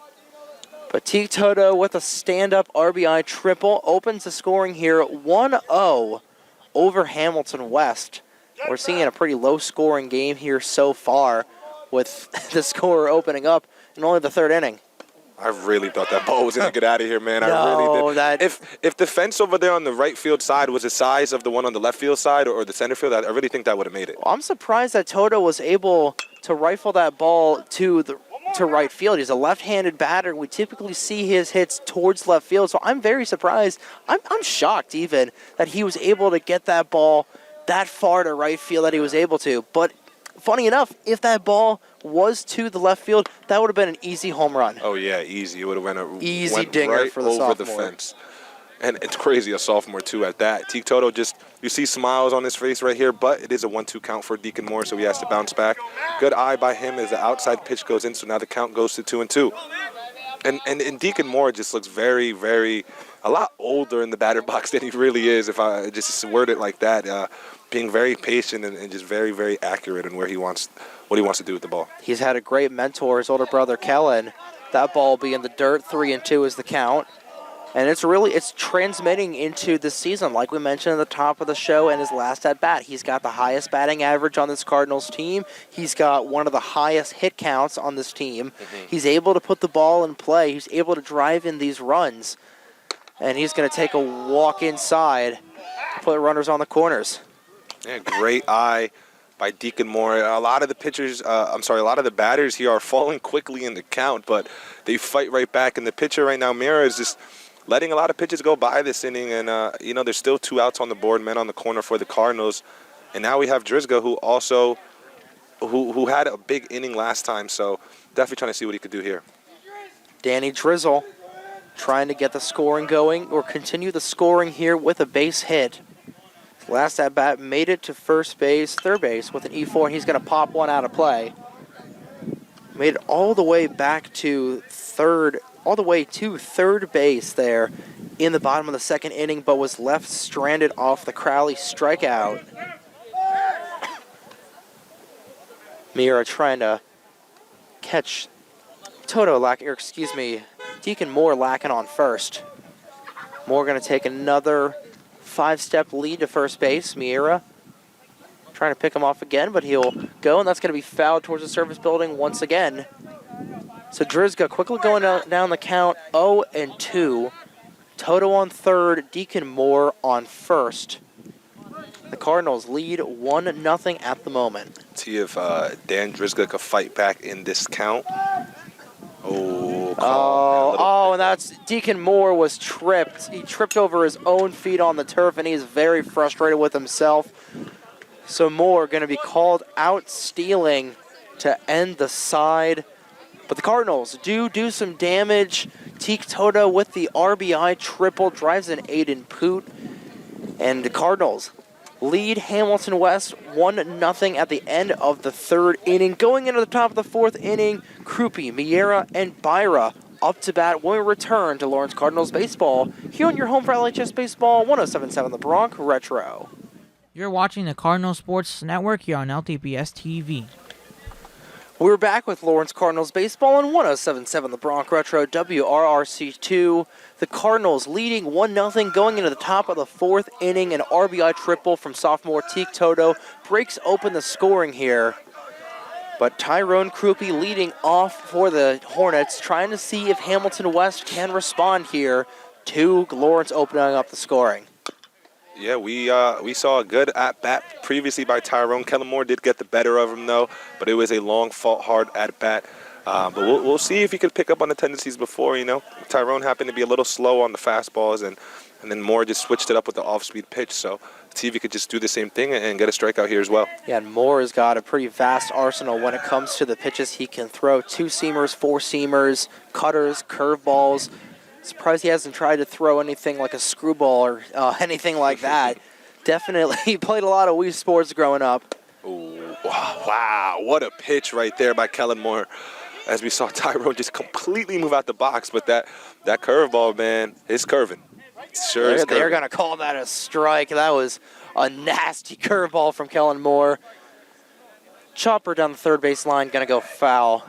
But Teak Toto with a stand-up RBI triple opens the scoring here 1-0 over Hamilton West. We're seeing a pretty low-scoring game here so far with the score opening up in only the third inning. I really thought that ball was going to get out of here, man. No, I really did. If the fence over there on the right field side was the size of the one on the left field side or the center field, I really think that would have made it. Well, I'm surprised that Toto was able to rifle that ball to right field. He's a left-handed batter. We typically see his hits towards left field, so I'm very surprised. I'm shocked even that he was able to get that ball that far to right field that he was able to. But funny enough, if that ball was to the left field, that would have been an easy home run. Oh, yeah, easy. It would have went easy dinger right for the over sophomore. The fence. And it's crazy, a sophomore, too, at that. Teak Toto you see smiles on his face right here, but it is a 1-2 count for Deacon Moore, so he has to bounce back. Good eye by him as the outside pitch goes in, so now the count goes to 2-2. And Deacon Moore just looks very, very, a lot older in the batter box than he really is, if I just word it like that. Being very patient and just very, very accurate in what he wants to do with the ball. He's had a great mentor, his older brother, Kellen. That ball will be in the dirt, 3-2 is the count. And it's transmitting into this season, like we mentioned at the top of the show, and his last at-bat. He's got the highest batting average on this Cardinals team. He's got one of the highest hit counts on this team. Mm-hmm. He's able to put the ball in play. He's able to drive in these runs. And he's going to take a walk inside, put runners on the corners. Yeah, great eye by Deacon Moore. A lot of the batters here are falling quickly in the count, but they fight right back. And the pitcher right now, Mira, is just letting a lot of pitches go by this inning. And, there's still 2 outs on the board, men on the corner for the Cardinals. And now we have Drizga, who had a big inning last time. So definitely trying to see what he could do here. Danny Drizzle trying to get the scoring going or continue the scoring here with a base hit. Last at bat made it to third base with an E4, and he's going to pop one out of play. Made it all the way back to third base there in the bottom of the second inning, but was left stranded off the Crowley strikeout. Mira trying to catch Deacon Moore lacking on first. Moore going to take another 5-step lead to first base. Miera trying to pick him off again, but he'll go, and that's going to be fouled towards the service building once again. So Drizga quickly going down the count, 0-2. Toto on third, Deacon Moore on first. The Cardinals lead 1-0 at the moment. See if Dan Drizga could fight back in this count. And that's Deacon Moore was tripped. He tripped over his own feet on the turf, and he's very frustrated with himself. So Moore going to be called out stealing to end the side. But the Cardinals do some damage. Teak Toto with the RBI triple drives an Aiden Poot. And the Cardinals lead Hamilton West 1-0 at the end of the third inning. Going into the top of the fourth inning, Krupe, Miera, and Byra up to bat when we return to Lawrence Cardinals baseball here on your home for LHS Baseball 107.7 The Bronx Retro. You're watching the Cardinal Sports Network here on LTPS TV. We're back with Lawrence Cardinals baseball on 107.7 The Bronx Retro WRRC2. The Cardinals leading 1-0 going into the top of the fourth inning. An RBI triple from sophomore Teak Toto breaks open the scoring here. But Tyrone Krupe leading off for the Hornets, trying to see if Hamilton West can respond here to Lawrence opening up the scoring. Yeah, we saw a good at-bat previously by Tyrone. Kellen Moore did get the better of him, though, but it was a long, fought-hard at-bat. But we'll see if he could pick up on the tendencies before, you know. Tyrone happened to be a little slow on the fastballs, and then Moore just switched it up with the off-speed pitch. So see if he could just do the same thing and get a strikeout here as well. Yeah, and Moore has got a pretty vast arsenal when it comes to the pitches he can throw. 2-seamers, 4-seamers, cutters, curveballs. Surprised he hasn't tried to throw anything like a screwball or anything like that. Definitely, he played a lot of Wii Sports growing up. Ooh, wow, what a pitch right there by Kellen Moore. As we saw Tyrone just completely move out the box, but that curveball, man, is curving. It sure is curving. They're going to call that a strike. That was a nasty curveball from Kellen Moore. Chopper down the third base line, going to go foul.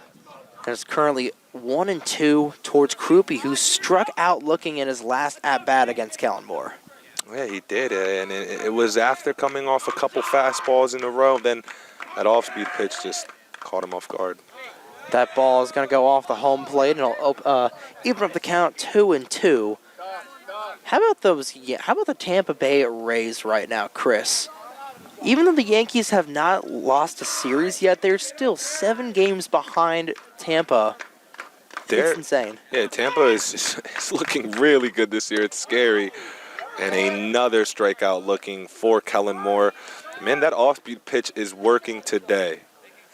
And it's currently 1-2 towards Krupe, who struck out looking in his last at-bat against Kellen Moore. Yeah, he did, and it was after coming off a couple fastballs in a row, then that off-speed pitch just caught him off guard. That ball is going to go off the home plate, and it'll even up the count 2-2. How about those? Yeah, how about the Tampa Bay Rays right now, Chris? Even though the Yankees have not lost a series yet, they're still 7 games behind Tampa. It's insane. Yeah, Tampa is looking really good this year. It's scary. And another strikeout looking for Kellen Moore. Man, that off-speed pitch is working today.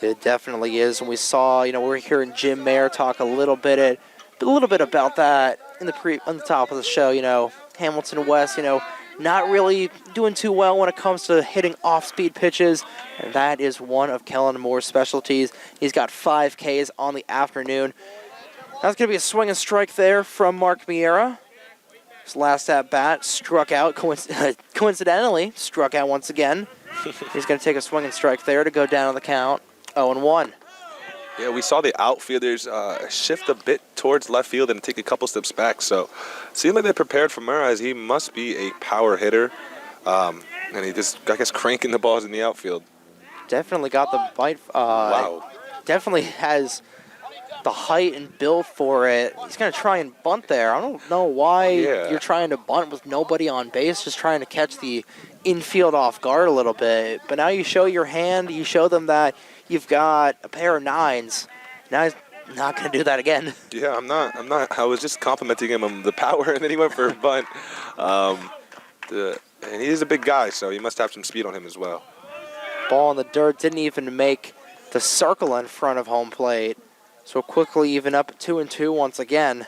It definitely is. And we saw, we're hearing Jim Mayer talk a little bit about that on the top of the show. Hamilton West, not really doing too well when it comes to hitting off-speed pitches. And that is one of Kellen Moore's specialties. He's got 5 Ks on the afternoon. That's going to be a swing and strike there from Mark Miera. His last at-bat struck out, coincidentally, struck out once again. He's going to take a swing and strike there to go down on the count, 0-1. Yeah, we saw the outfielders shift a bit towards left field and take a couple steps back. So, seemed like they prepared for Murrah, as he must be a power hitter. And he just, I guess, cranking the balls in the outfield. Definitely got the bite. Wow. Definitely has the height and build for it. He's going to try and bunt there. I don't know why you're trying to bunt with nobody on base, just trying to catch the infield off guard a little bit. But now you show your hand, you show them that you've got a pair of 9s. Now he's not going to do that again. Yeah, I'm not. I was just complimenting him on the power, and then he went for a bunt. And he's a big guy, so he must have some speed on him as well. Ball in the dirt, didn't even make the circle in front of home plate. So quickly even up at 2-2 once again.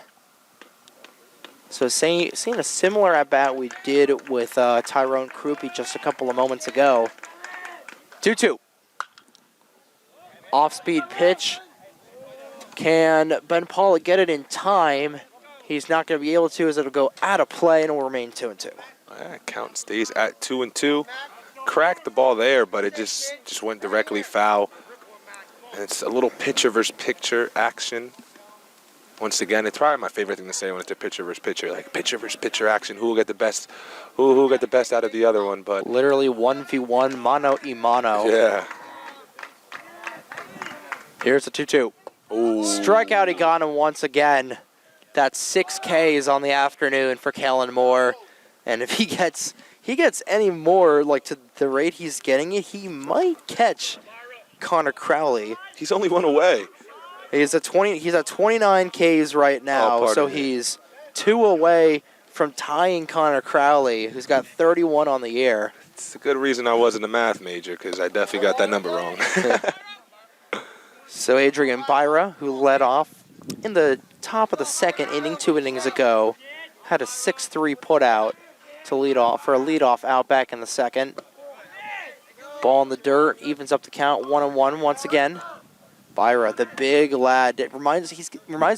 So seeing a similar at-bat we did with Tyrone Krupe just a couple of moments ago. 2-2. Off-speed pitch. Can Ben Paula get it in time? He's not going to be able to, as it'll go out of play and will remain 2-2. Count stays at 2-2. Cracked the ball there, but it just went directly foul. And it's a little pitcher versus pitcher action. Once again, it's probably my favorite thing to say when it's a pitcher versus pitcher, like pitcher versus pitcher action. Who will get the best? Who will get the best out of the other one? But literally 1v1, mano y mano. Yeah. Here's the 2-2. Ooh. Strikeout, he got him once again. That's 6 Ks on the afternoon for Kellen Moore. And if he gets any more, like to the rate he's getting it, he might catch Connor Crowley. He's only 1 away. He's at 29 Ks right now, so he's 2 away from tying Connor Crowley, who's got 31 on the year. It's a good reason I wasn't a math major, because I definitely got that number wrong. So Adrian Byra, who led off in the top of the second inning 2 innings ago, had a 6-3 putout to lead off for a leadoff out back in the second. Ball in the dirt, evens up the count, 1-1 once again. Byra, the big lad, it reminds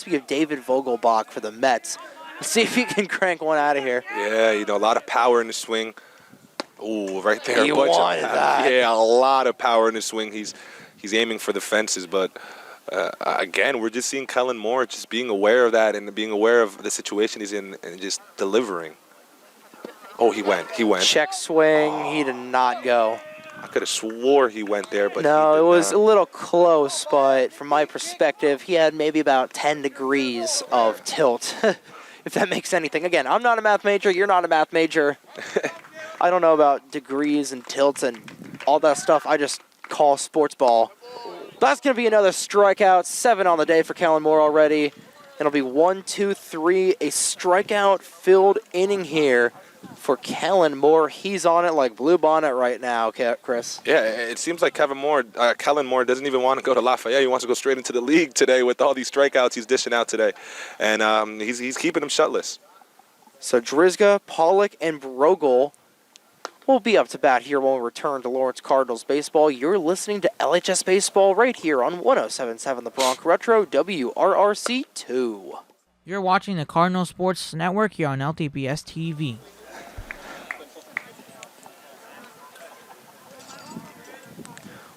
me of David Vogelbach for the Mets. Let's see if he can crank one out of here. Yeah, a lot of power in the swing. Ooh, right there. He a bunch of wanted that. Yeah, a lot of power in his swing. He's aiming for the fences, but again, we're just seeing Kellen Moore just being aware of that and being aware of the situation he's in and just delivering. Oh, he went. Check swing. He did not go. I could have swore he went there, but No, he it did was not. a little close, but from my perspective, he had maybe about 10 degrees of tilt, if that makes anything. Again, I'm not a math major. You're not a math major. I don't know about degrees and tilts and all that stuff. I just call sports ball. That's going to be another strikeout. 7 on the day for Kellen Moore already. It'll be 1, 2, 3, a strikeout-filled inning here for Kellen Moore. He's on it like blue bonnet right now, Chris. Yeah, it seems like Kellen Moore doesn't even want to go to Lafayette. He wants to go straight into the league today with all these strikeouts he's dishing out today. And he's keeping them shutless. So Drizga, Pollock, and Brogel will be up to bat here when we return to Lawrence Cardinals baseball. You're listening to LHS Baseball right here on 107.7 The Bronx Retro, WRRC2. You're watching the Cardinal Sports Network here on LTPS TV.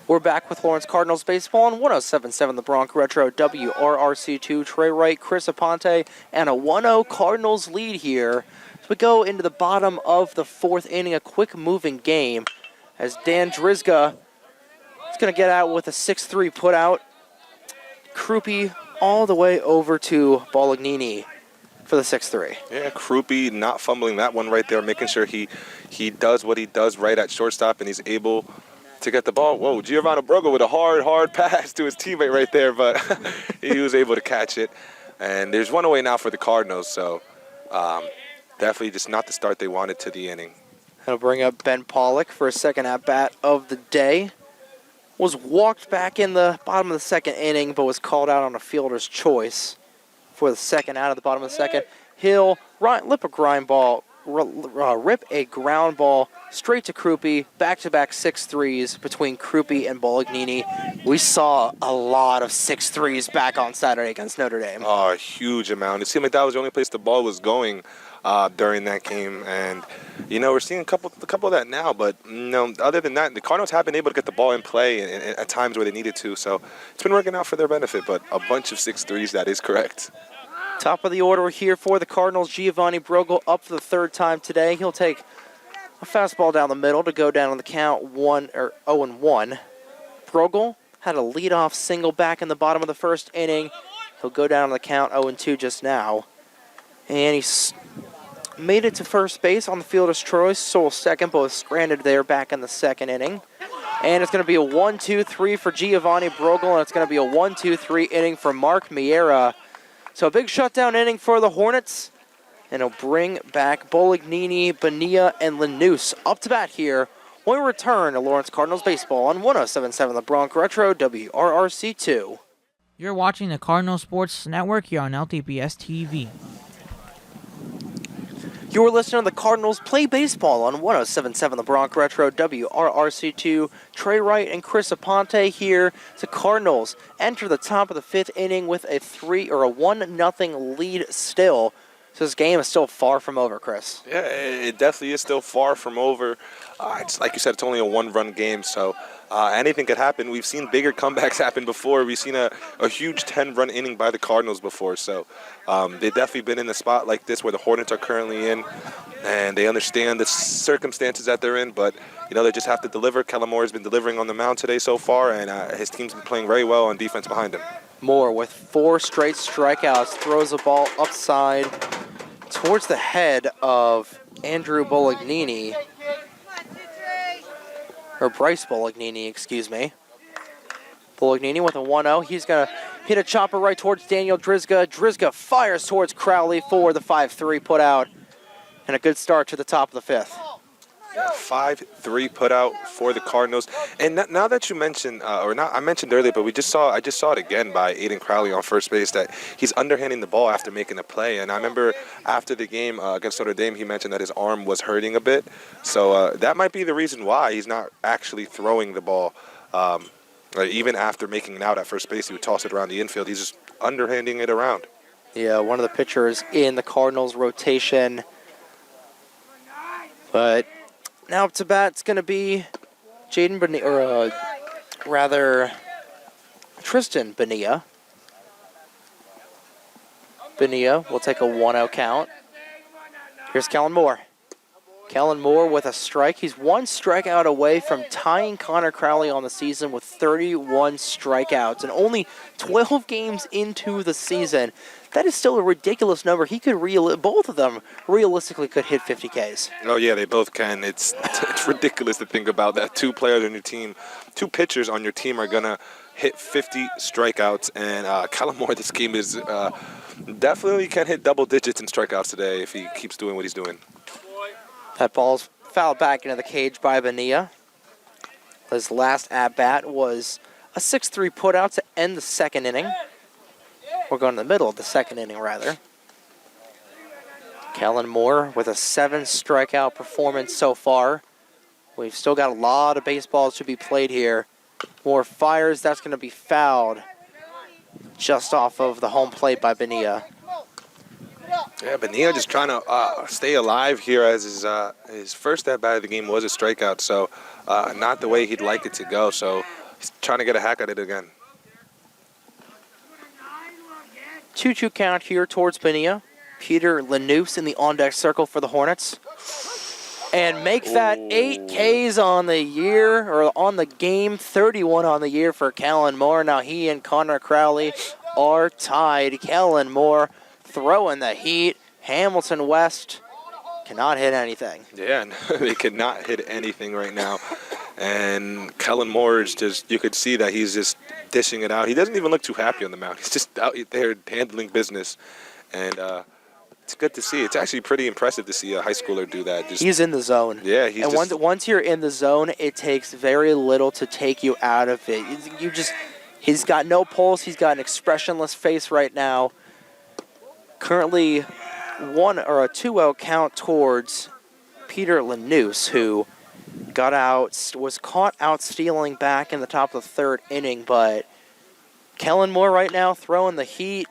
We're back with Lawrence Cardinals baseball on 107.7 The Bronx Retro, WRRC2. Trey Wright, Chris Aponte, and a 1-0 Cardinals lead here. As we go into the bottom of the 4th inning, a quick moving game as Dan Drizga is going to get out with a 6-3 put out. Krupe all the way over to Bolognini for the 6-3. Yeah, Krupe not fumbling that one right there, making sure he does what he does right at shortstop, and he's able to get the ball. Whoa, Giovanni Brogel with a hard pass to his teammate right there, but he was able to catch it. And there's one away now for the Cardinals, so definitely just not the start they wanted to the inning. That'll bring up Ben Pollock for a second at-bat of the day. Was walked back in the bottom of the 2nd inning, but was called out on a fielder's choice for the second out of the bottom of the 2nd. He'll rip a ground ball straight to Krupe, back-to-back 6-3s between Krupe and Bolognini. We saw a lot of 6-3s back on Saturday against Notre Dame. Oh, a huge amount. It seemed like that was the only place the ball was going during that game. And, we're seeing a couple of that now. But, other than that, the Cardinals have been able to get the ball in play at times where they needed to. So it's been working out for their benefit. But a bunch of 6-3s, that is correct. Top of the order here for the Cardinals, Giovanni Brogel up for the 3rd time today. He'll take a fastball down the middle to go down on the count 0-1. Brogel had a leadoff single back in the bottom of the 1st inning. He'll go down on the count 0-2 just now. And he's made it to first base on the fielder's choice. Stole second, but was stranded there back in the 2nd inning. And it's going to be a 1-2-3 for Giovanni Brogel, and it's going to be a 1-2-3 inning for Mark Miera. So a big shutdown inning for the Hornets. And he'll bring back Bolognini, Bonilla, and Lanús up to bat here when we return to Lawrence Cardinals baseball on 107.7 The Bronx Retro, WRRC2. You're watching the Cardinal Sports Network here on LTPS TV. You're listening to the Cardinals play baseball on 107.7 The Bronx Retro, WRRC2. Trey Wright and Chris Aponte here. The Cardinals enter the top of the 5th inning with a 1-0 lead still. So this game is still far from over, Chris. Yeah, it definitely is still far from over. It's like you said, it's only a 1-run game, so anything could happen. We've seen bigger comebacks happen before. We've seen a huge 10-run inning by the Cardinals before, so they've definitely been in a spot like this where the Hornets are currently in, and they understand the circumstances that they're in, but they just have to deliver. Kellen Moore has been delivering on the mound today so far, and his team's been playing very well on defense behind him. Moore with 4 straight strikeouts throws the ball upside towards the head of Andrew Bolognini, or Bryce Bolognini, excuse me. Bolognini with a 1-0. He's going to hit a chopper right towards Daniel Drizga. Drizga fires towards Crowley for the 5-3 put out, and a good start to the top of the 5th. 5-3 put out for the Cardinals. And now that you mentioned, I mentioned earlier, but I just saw it again by Aiden Crowley on first base that he's underhanding the ball after making a play. And I remember after the game against Notre Dame, he mentioned that his arm was hurting a bit. So that might be the reason why he's not actually throwing the ball. Even after making an out at first base, he would toss it around the infield. He's just underhanding it around. Yeah, one of the pitchers in the Cardinals rotation. But Now up to bat, it's going to be Jaden Bonilla, or rather Tristan Bonilla. Bonilla will take a 1-0 count. Here's Kellen Moore. Kellen Moore with a strike. He's one strikeout away from tying Connor Crowley on the season with 31 strikeouts. And only 12 games into the season. That is still a ridiculous number. He could both of them realistically could hit 50 Ks. Oh, yeah, they both can. It's ridiculous to think about that. Two players on your team, two pitchers on your team are going to hit 50 strikeouts. And Kellen Moore, this game is definitely can hit double digits in strikeouts today if he keeps doing what he's doing. That ball's fouled back into the cage by Bonilla. His last at-bat was a 6-3 putout to end the second inning. We're going to the middle of the second inning, rather. Kellen Moore with a 7-strikeout performance so far. We've still got a lot of baseballs to be played here. Moore fires. That's going to be fouled just off of the home plate by Bonilla. Yeah, Bonilla just trying to stay alive here as his first at-bat of the game was a strikeout, so not the way he'd like it to go, so he's trying to get a hack at it again. 2-2 count here towards Bonilla. Peter Lanous in the on-deck circle for the Hornets. And make that 8 Ks on the year, or on the game, 31 on the year for Kellen Moore. Now he and Connor Crowley are tied. Kellen Moore throwing the heat. Hamilton West cannot hit anything. Yeah, they cannot hit anything right now. And Kellen Moore is just, you could see that he's just dishing it out. He doesn't even look too happy on the mound. He's just out there handling business. And it's good to see. It's actually pretty impressive to see a high schooler do that. He's in the zone. Yeah, once you're in the zone, it takes very little to take you out of it. He's got no pulse. He's got an expressionless face right now. Currently, a 2-0 count towards Peter Lanous, who was caught out stealing back in the top of the third inning, but Kellen Moore right now throwing the heat.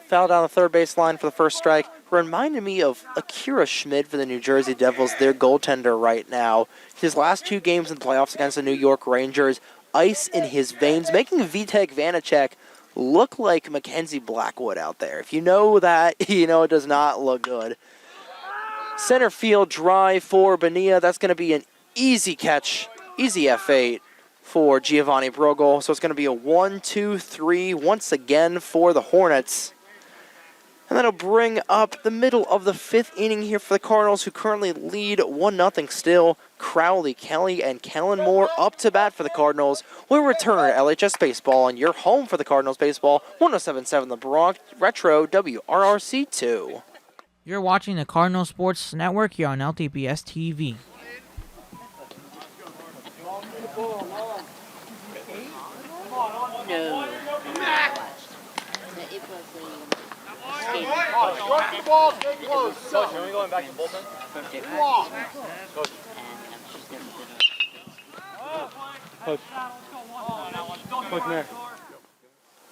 Foul down the third base line for the first strike. Reminded me of Akira Schmid for the New Jersey Devils, their goaltender right now. His last 2 games in the playoffs against the New York Rangers, ice in his veins, making Vitek Vanacek look like Mackenzie Blackwood out there. If you know that, you know it does not look good. Center field drive for Bonilla. That's going to be an easy catch, easy F8 for Giovanni Brogel. So it's going to be a 1-2-3 once again for the Hornets. And that'll bring up the middle of the 5th inning here for the Cardinals, who currently lead 1-0 still. Crowley, Kelly, and Kellen Moore up to bat for the Cardinals. We'll return to LHS Baseball and your home for the Cardinals Baseball, 107.7 The Bronx Retro WRRC2. You're watching the Cardinal Sports Network here on LTPS TV.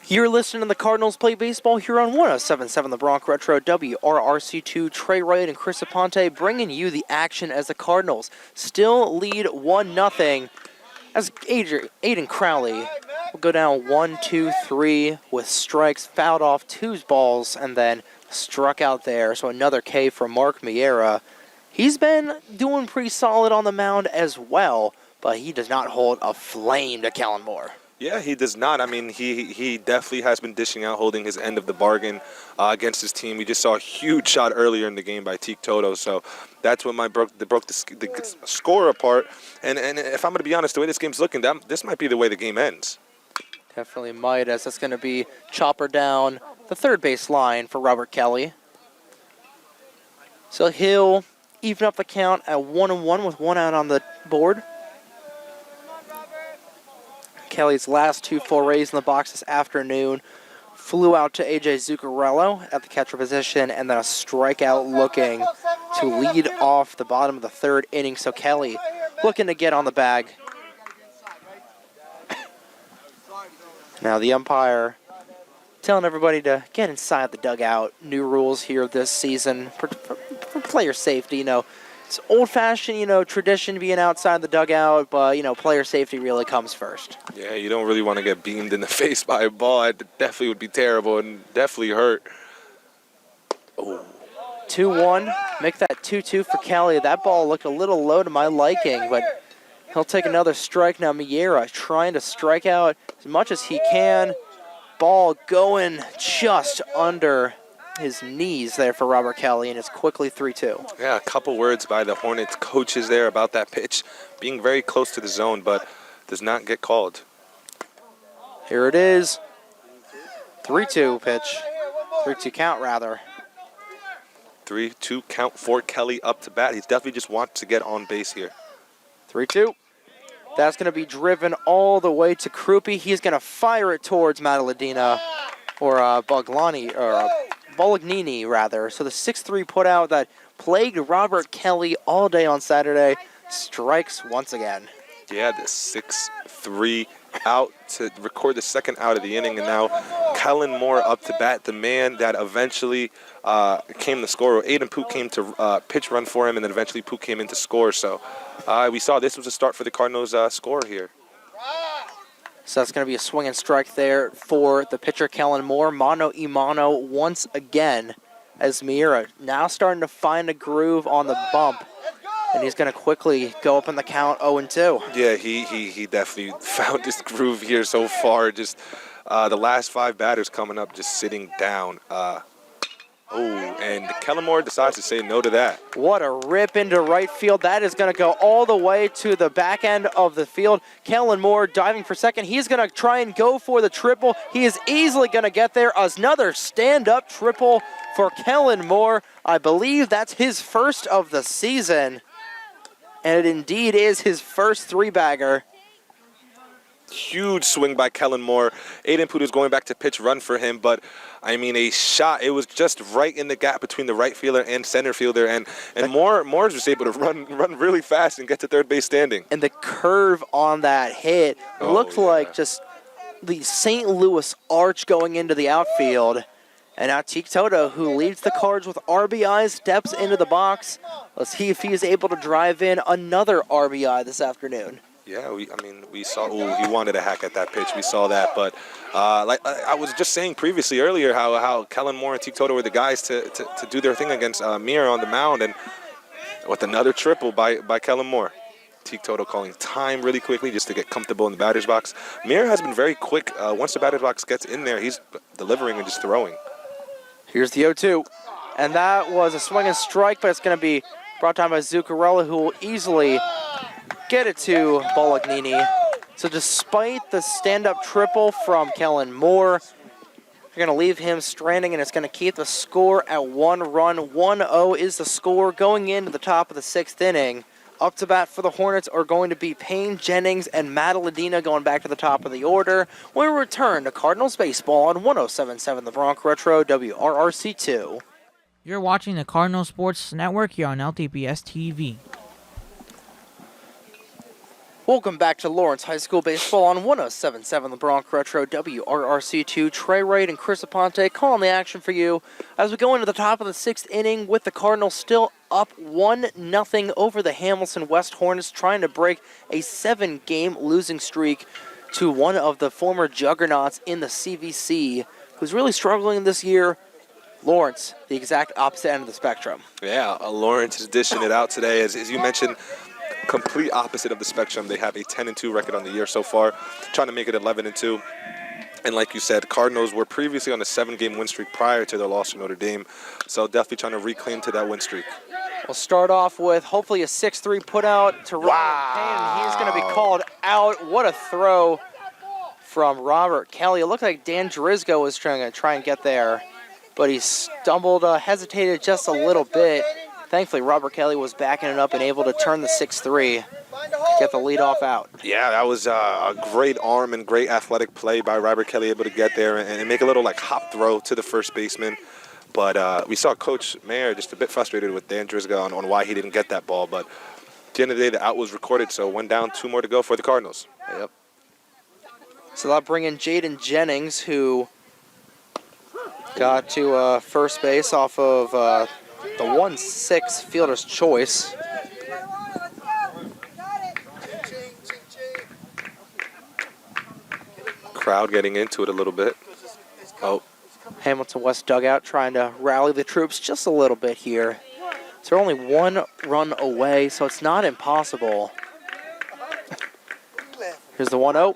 You're listening to the Cardinals play baseball here on 107.7 The Bronx Retro WRRC2. Trey Wright and Chris Aponte bringing you the action as the Cardinals still lead 1-0 as Aiden Crowley will go down 1-2-3 with strikes, fouled off 2 balls, and then struck out there. So another K for Mark Miera. He's been doing pretty solid on the mound as well, but he does not hold a flame to Kellen Moore. Yeah, he does not. I mean, he definitely has been dishing out, holding his end of the bargain against his team. We just saw a huge shot earlier in the game by Teak Toto, so that's what broke the score apart. And if I'm going to be honest, the way this game's looking, this might be the way the game ends. Definitely might, as that's going to be chopper down the third base line for Robert Kelly. So he'll even up the count at 1-1 with 1 out on the board. Kelly's last 2 forays in the box this afternoon flew out to A.J. Zuccarello at the catcher position, and then a strikeout looking to lead off the bottom of the 3rd inning. So Kelly looking to get on the bag. Now the umpire telling everybody to get inside the dugout. New rules here this season for player safety. You know, It's old-fashioned, tradition being outside the dugout, but, player safety really comes first. Yeah, you don't really want to get beamed in the face by a ball. It definitely would be terrible and definitely hurt. Oh. 2-1. Make that 2-2 for Kelly. That ball looked a little low to my liking, but he'll take another strike. Now Miera trying to strike out as much as he can. Ball going just under his knees there for Robert Kelly, and it's quickly 3-2. Yeah, a couple words by the Hornets coaches there about that pitch being very close to the zone, but does not get called. Here it is. 3-2 pitch. 3-2 count, rather. 3-2 count for Kelly up to bat. He definitely just wants to get on base here. 3-2. That's going to be driven all the way to Krupe. He's going to fire it towards Mataladina, or Bolognini, rather. So the 6-3 put out that plagued Robert Kelly all day on Saturday strikes once again. Yeah, the 6-3 out to record the second out of the inning, and now Kellen Moore up to bat, the man that eventually came to score. Aiden Pook came to pitch run for him, and then eventually Pook came in to score. So we saw this was a start for the Cardinals score here. So that's going to be a swing and strike there for the pitcher, Kellen Moore. Mano y mano once again as Miera now starting to find a groove on the bump. And he's going to quickly go up in the count 0-2. Yeah, he definitely found his groove here so far. Just the last 5 batters coming up just sitting down. And Kellen Moore decides to say no to that. What a rip into right field. That is going to go all the way to the back end of the field. Kellen Moore diving for second. He's going to try and go for the triple. He is easily going to get there. Another stand-up triple for Kellen Moore. I believe that's his first of the season. And it indeed is his first 3-bagger. Huge swing by Kellen Moore. Aiden Poot is going back to pitch run for him, but I mean a shot. It was just right in the gap between the right fielder and center fielder, and Moore was able to run really fast and get to third base standing. And the curve on that hit looked like just the St. Louis arch going into the outfield. And now Teak Toto, who leads the Cards with RBI, steps into the box. Let's see if he is able to drive in another RBI this afternoon. Yeah, we saw. He wanted a hack at that pitch. We saw that, but like I was just saying previously earlier, how Kellen Moore and Teak Toto were the guys to do their thing against Mir on the mound, and with another triple by Kellen Moore. Teak Toto calling time really quickly just to get comfortable in the batter's box. Mir has been very quick. Once the batter's box gets in there, he's delivering and just throwing. Here's the 0-2. And that was a swing and strike, but it's going to be brought down by Zuccarello, who will easily get it to Bolognini. So despite the stand-up triple from Kellen Moore, you're going to leave him stranding, and it's going to keep the score at 1 run. 1-0 is the score going into the top of the 6th inning. Up to bat for the Hornets are going to be Payne, Jennings, and Mataladina going back to the top of the order. We return to Cardinals baseball on 107.7 The Bronx Retro WRRC2. You're watching the Cardinal Sports Network here on LTPS TV. Welcome back to Lawrence High School baseball on 107.7 The Bronx Retro WRRC2. Trey Wright and Chris Aponte calling the action for you as we go into the top of the 6th inning with the Cardinals still up 1-0 over the Hamilton West Hornets, trying to break a 7-game losing streak to one of the former juggernauts in the CVC, who's really struggling this year. Lawrence, the exact opposite end of the spectrum. Yeah, Lawrence is dishing it out today. As you mentioned, complete opposite of the spectrum. They have a 10-2 record on the year so far, trying to make it 11-2. And like you said, Cardinals were previously on a 7-game win streak prior to their loss to Notre Dame, so definitely trying to reclaim to that win streak. We'll start off with hopefully a 6-3 put out to Ryan Payne. He's going to be called out. What a throw from Robert Kelly. It looked like Dan Driscoll was trying to try and get there, but he stumbled, hesitated just a little bit. Thankfully, Robert Kelly was backing it up and able to turn the 6-3, get the leadoff out. Yeah, that was a great arm and great athletic play by Robert Kelly, able to get there and make a little hop throw to the first baseman. But we saw Coach Mayer just a bit frustrated with Dan Driscoll on why he didn't get that ball. But at the end of the day, the out was recorded, so 1 down, 2 more to go for the Cardinals. Yep. So that'll bring in Jaden Jennings, who got to first base off of the 1-6 fielder's choice. Crowd getting into it a little bit. Oh, Hamilton West dugout trying to rally the troops just a little bit here. So they're only 1 run away, so it's not impossible. Here's the 1-0.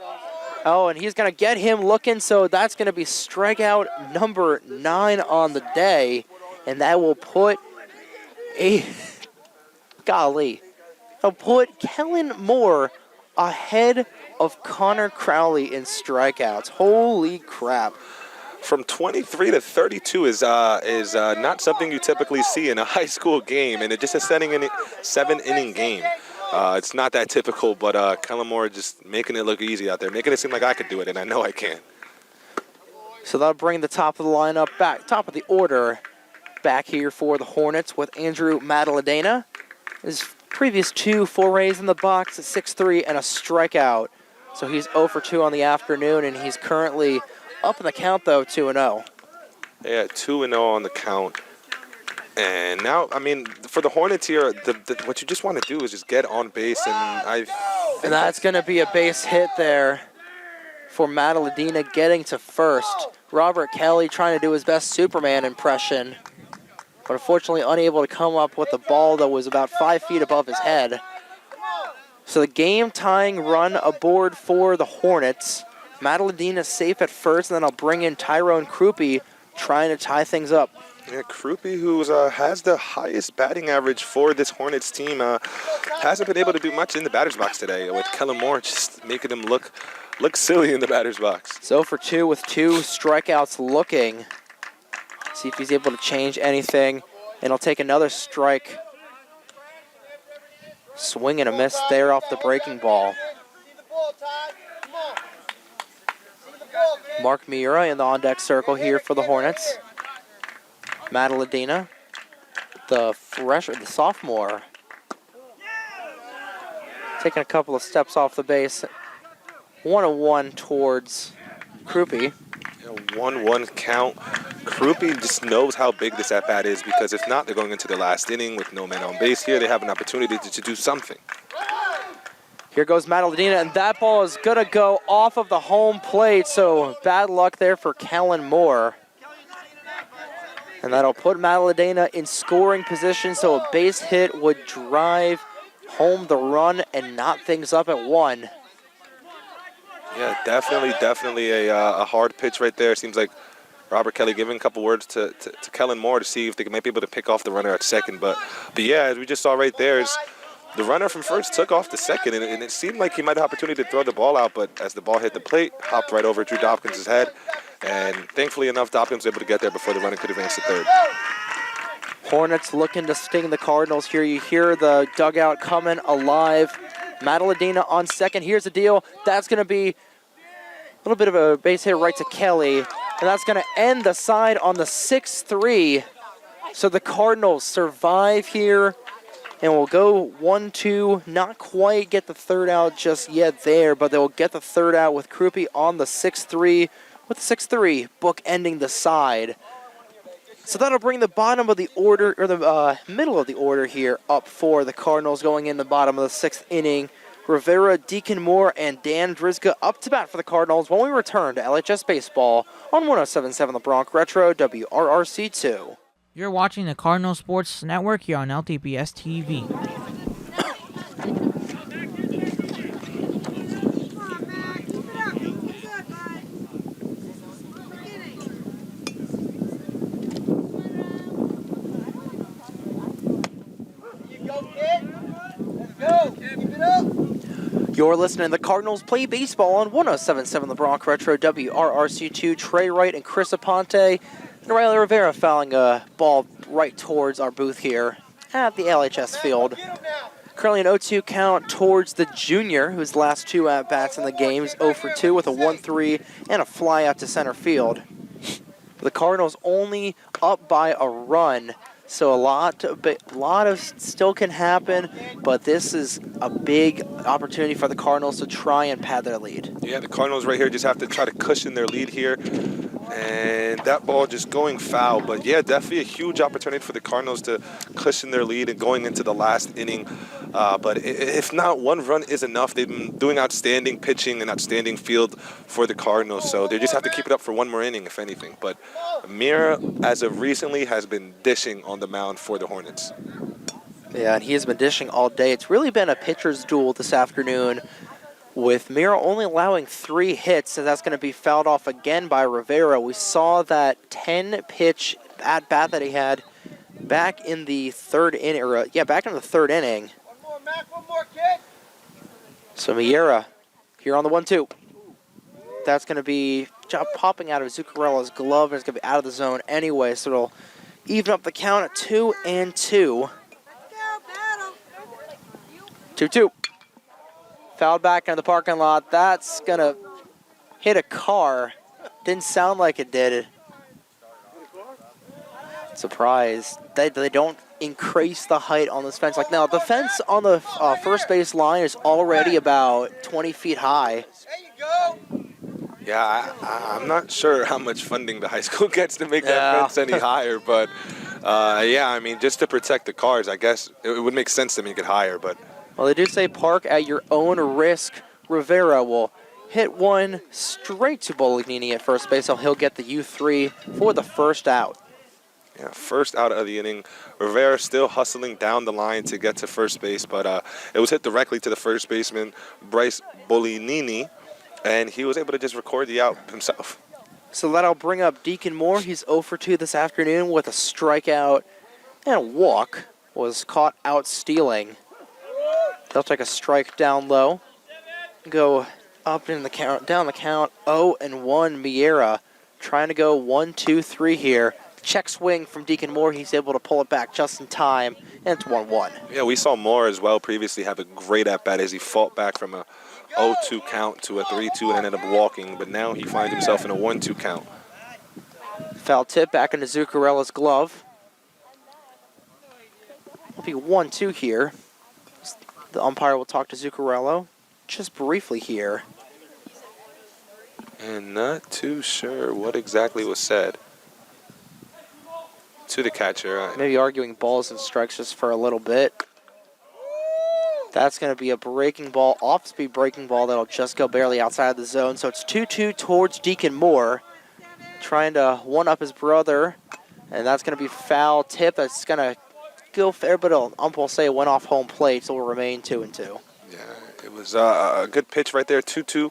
Oh, and he's going to get him looking, so that's going to be strikeout number 9 on the day, and that will put that'll put Kellen Moore ahead of Connor Crowley in strikeouts. Holy crap. from 23 to 32 is not something you typically see in a high school game, and it's just a 7-inning game. It's not that typical, but Kellen Moore just making it look easy out there, making it seem like I could do it, and I know I can. So that'll bring the top of the lineup back, top of the order back here for the Hornets with Andrew Mataladena. His previous 2 forays in the box at 6-3 and a strikeout. So he's 0 for 2 on the afternoon, and he's currently up in the count, though, 2-0. Yeah, 2-0 on the count. And now, I mean, for the Hornets here, what you just want to do is just get on base, and that's going to be a base hit there for Mataladena getting to first. Robert Kelly trying to do his best Superman impression, but unfortunately unable to come up with the ball that was about 5 feet above his head. So the game-tying run aboard for the Hornets. Mataladena safe at first, and then I'll bring in Tyrone Krupe trying to tie things up. Yeah, Krupe, who has the highest batting average for this Hornets team, hasn't been able to do much in the batter's box today, with Kellen Moore just making him look silly in the batter's box. So for 2 with 2 strikeouts looking. See if he's able to change anything, and he'll take another strike. Swing and a miss there off the breaking ball. Mark Miura in the on-deck circle here for the Hornets. Mataladena, the sophomore, taking a couple of steps off the base. 1-1 towards Krupe. 1-1 count. Krupe just knows how big this at-bat is, because if not, they're going into the last inning with no man on base. Here they have an opportunity to do something. Here goes Mataladena, and that ball is going to go off of the home plate, so bad luck there for Kellen Moore. And that'll put Mataladena in scoring position, so a base hit would drive home the run and knot things up at 1. Yeah, definitely a hard pitch right there. Seems like Robert Kelly giving a couple words to Kellen Moore to see if they might be able to pick off the runner at second. But yeah, as we just saw right there, is the runner from first took off to second, and it seemed like he might have opportunity to throw the ball out, but as the ball hit the plate, hopped right over Drew Dopkins' head, and thankfully enough, Dopkins was able to get there before the runner could advance to third. Hornets looking to sting the Cardinals here. You hear the dugout coming alive. Mataladena on second. Here's the deal. That's going to be a little bit of a base hit right to Kelly, and that's going to end the side on the 6-3. So the Cardinals survive here, and we'll go 1-2. Not quite get the third out just yet there, but they'll get the third out with Krupe on the 6-3, with the 6-3 book ending the side. So that'll bring the bottom of the order, or the middle of the order here, up for the Cardinals going in the bottom of the 6th inning. Rivera, Deacon Moore, and Dan Drizga up to bat for the Cardinals when we return to LHS Baseball on 107.7 The Bronx Retro, WRRC2. You're watching the Cardinal Sports Network here on LTPS TV. You're listening to the Cardinals play baseball on 107.7 The Bronx Retro, WRRC2. Trey Wright and Chris Aponte, and Riley Rivera fouling a ball right towards our booth here at the LHS field. Currently an 0-2 count towards the junior, whose last 2 at-bats in the game is 0 for 2 with a 1-3 and a fly out to center field. The Cardinals only up by a run, so a lot of still can happen, but this is a big opportunity for the Cardinals to try and pad their lead. Yeah, the Cardinals right here just have to try to cushion their lead here And that ball just going foul. But yeah, definitely a huge opportunity for the Cardinals to cushion their lead and going into the last inning. But if not, one run is enough. They've been doing outstanding pitching and outstanding field for the Cardinals. So they just have to keep it up for one more inning, if anything. But Mira, as of recently, has been dishing on the mound for the Hornets. Yeah, and he has been dishing all day. It's really been a pitcher's duel this afternoon, with Mira only allowing 3 hits, so that's going to be fouled off again by Rivera. We saw that 10-pitch at-bat that he had back in the third inning. Back in the third inning. One more, Mac, one more, kid. So Miera here on the 1-2. That's going to be popping out of Zuccarella's glove, and it's going to be out of the zone anyway, so it'll even up the count at 2-2. 2-2. Fouled back into the parking lot. That's going to hit a car. Didn't sound like it did. Surprise. They don't increase the height on this fence. Like, now, the fence on the first base line is already about 20 feet high. There you go. Yeah, I'm not sure how much funding the high school gets to make Yeah. that fence any higher, but yeah, I mean, just to protect the cars, I guess it would make sense to make it higher, but Well, they do say park at your own risk. Rivera will hit one straight to Bolognini at first base, so he'll get the U3 for the first out. yeah, first out of the inning. Rivera still hustling down the line to get to first base, but it was hit directly to the first baseman, Bryce Bolognini, and he was able to just record the out himself. So that'll bring up Deacon Moore. He's 0 for 2 this afternoon with a strikeout and a walk. Was caught out stealing. They'll take a strike down low. Go up in the count, down the count. 0-1. Miera trying to go 1-2-3 here. Check swing from Deacon Moore. He's able to pull it back just in time, and it's 1-1. Yeah, we saw Moore as well previously have a great at-bat as he fought back from a 0-2 count to a 3-2 and ended up walking, but now he finds himself in a 1-2 count. Foul tip back into Zuccarella's glove. It'll be 1-2 here. The umpire will talk to Zuccarello just briefly here. And not too sure what exactly was said to the catcher. Maybe arguing balls and strikes just for a little bit. That's going to be a breaking ball, off-speed breaking ball that'll just go barely outside of the zone. So it's 2-2 towards Deacon Moore, trying to one-up his brother. And that's going to be foul tip. That's going to go fair, but ump will say it went off home plate, so it will remain 2-2. Yeah, it was a good pitch right there, 2-2.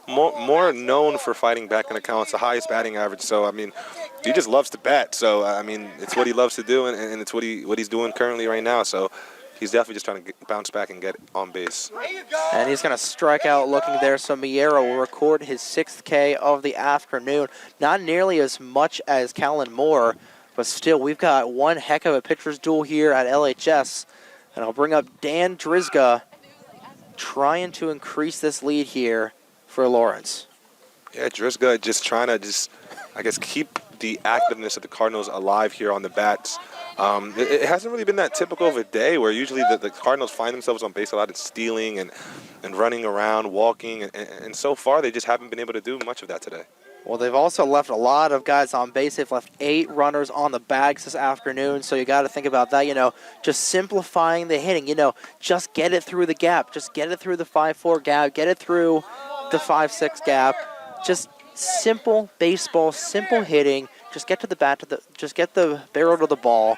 More known for fighting back in the count. It's the highest batting average, so, I mean, he just loves to bat. So, I mean, it's what he loves to do, and it's what he's doing currently right now. So he's definitely just trying to bounce back and get on base. There you go. And he's going to strike out looking there, so Miera will record his 6th K of the afternoon. Not nearly as much as Callan Moore, but still, we've got one heck of a pitcher's duel here at LHS. And I'll bring up Dan Drizga trying to increase this lead here for Lawrence. Yeah, Drizga just trying to I guess, keep the activeness of the Cardinals alive here on the bats. It hasn't really been that typical of a day where usually the Cardinals find themselves on base a lot and stealing and running around, walking, and so far they just haven't been able to do much of that today. Well, they've also left a lot of guys on base. They've left 8 runners on the bags this afternoon, so you got to think about that, just simplifying the hitting, just get it through the gap, just get it through the 5-4 gap, get it through the 5-6 gap. Just simple baseball, simple hitting. Just get to the bat, just get the barrel to the ball,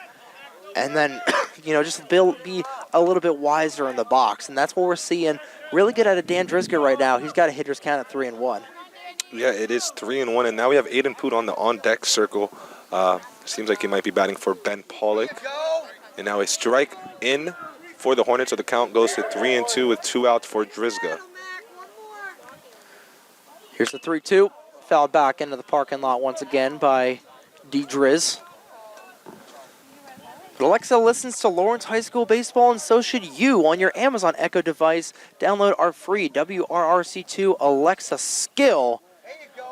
and then, just be a little bit wiser in the box. And that's what we're seeing really good out of Dan Drizga right now. He's got a hitter's count at 3-1. Yeah, it is 3-1, and now we have Aiden Poot on the on-deck circle. Seems like he might be batting for Ben Pollock. And now a strike in for the Hornets, so the count goes to 3-2 with 2 outs for Drizga. Here's the 3-2. Fouled back into the parking lot once again by D. Driz. But Alexa listens to Lawrence High School baseball, and so should you on your Amazon Echo device. Download our free WRRC2 Alexa skill.